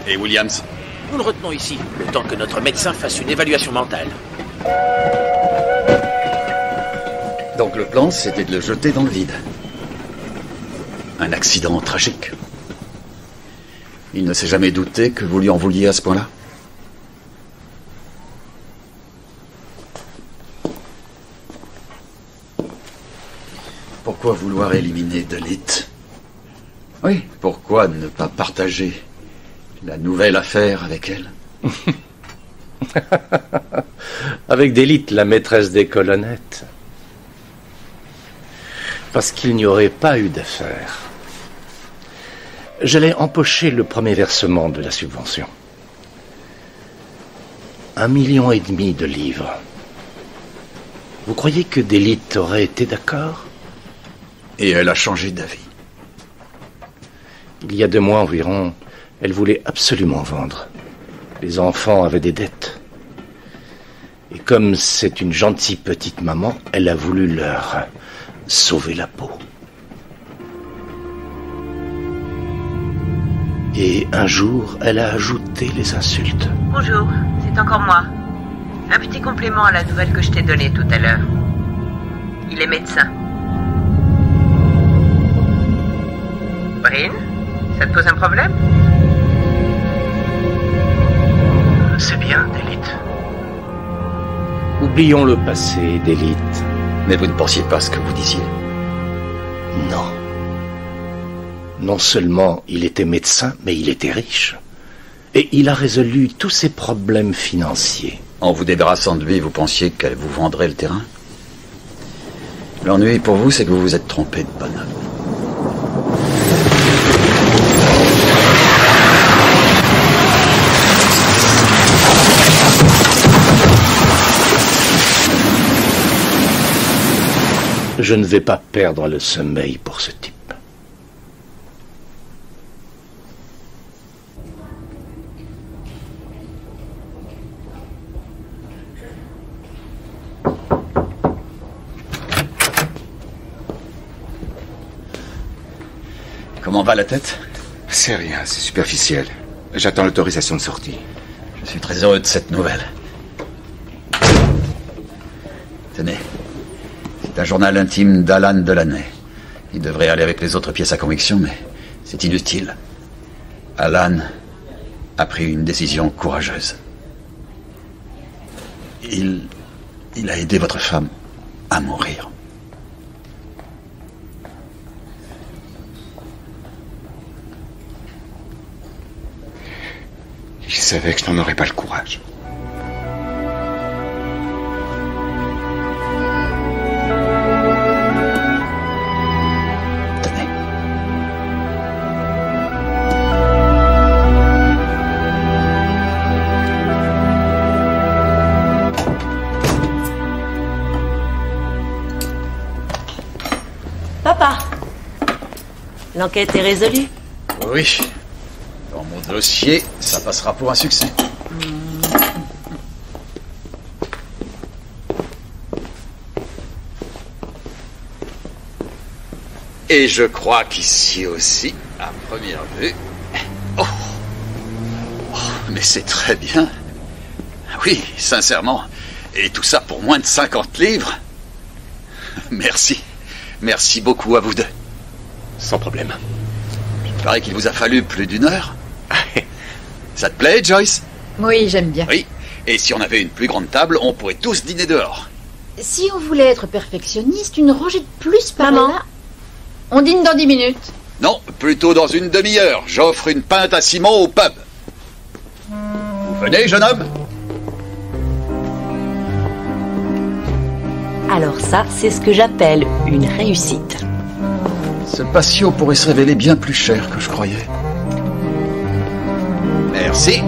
Et Williams? Nous le retenons ici, le temps que notre médecin fasse une évaluation mentale. Donc le plan, c'était de le jeter dans le vide. Un accident tragique. Il ne s'est jamais douté que vous lui en vouliez à ce point-là? Pourquoi vouloir éliminer Delete? Oui, pourquoi ne pas partager la nouvelle affaire avec elle? Avec Delete, la maîtresse des colonnettes. Parce qu'il n'y aurait pas eu d'affaire. J'allais empocher le premier versement de la subvention. 1,5 million de livres. Vous croyez que Delete aurait été d'accord? Et elle a changé d'avis. Il y a 2 mois environ, elle voulait absolument vendre. Les enfants avaient des dettes. Et comme c'est une gentille petite maman, elle a voulu leur sauver la peau. Et un jour, elle a ajouté les insultes. Bonjour, c'est encore moi. Un petit complément à la nouvelle que je t'ai donnée tout à l'heure. Il est médecin. Bryn, ça te pose un problème? C'est bien, Délite. Oublions le passé, Délite. Mais vous ne pensiez pas ce que vous disiez? Non. Non seulement il était médecin, mais il était riche. Et il a résolu tous ses problèmes financiers. En vous débarrassant de lui, vous pensiez qu'elle vous vendrait le terrain? L'ennui pour vous, c'est que vous vous êtes trompé de bonhomme. Je ne vais pas perdre le sommeil pour ce type. Comment va la tête? C'est rien, c'est superficiel. J'attends l'autorisation de sortie. Je suis très heureux de cette nouvelle. Tenez. C'est un journal intime d'Alan Delaney. Il devrait aller avec les autres pièces à conviction, mais c'est inutile. Alan a pris une décision courageuse. Il a aidé votre femme à mourir. Il savait que je n'en aurais pas le courage. Papa, l'enquête est résolue? Oui. Dans mon dossier, ça passera pour un succès. Et je crois qu'ici aussi, à première vue... Oh, mais c'est très bien. Oui, sincèrement. Et tout ça pour moins de 50 livres. Merci. Merci beaucoup à vous deux. Sans problème. Il paraît qu'il vous a fallu plus d'1 heure. Ça te plaît, Joyce? Oui, j'aime bien. Oui. Et si on avait une plus grande table, on pourrait tous dîner dehors. Si on voulait être perfectionniste, une rangée de plus par Maman, là. On dîne dans 10 minutes. Non, plutôt dans une demi-heure. J'offre une pinte à Simon au pub. Vous venez, jeune homme? Alors ça, c'est ce que j'appelle une réussite. Ce patio pourrait se révéler bien plus cher que je croyais. Merci.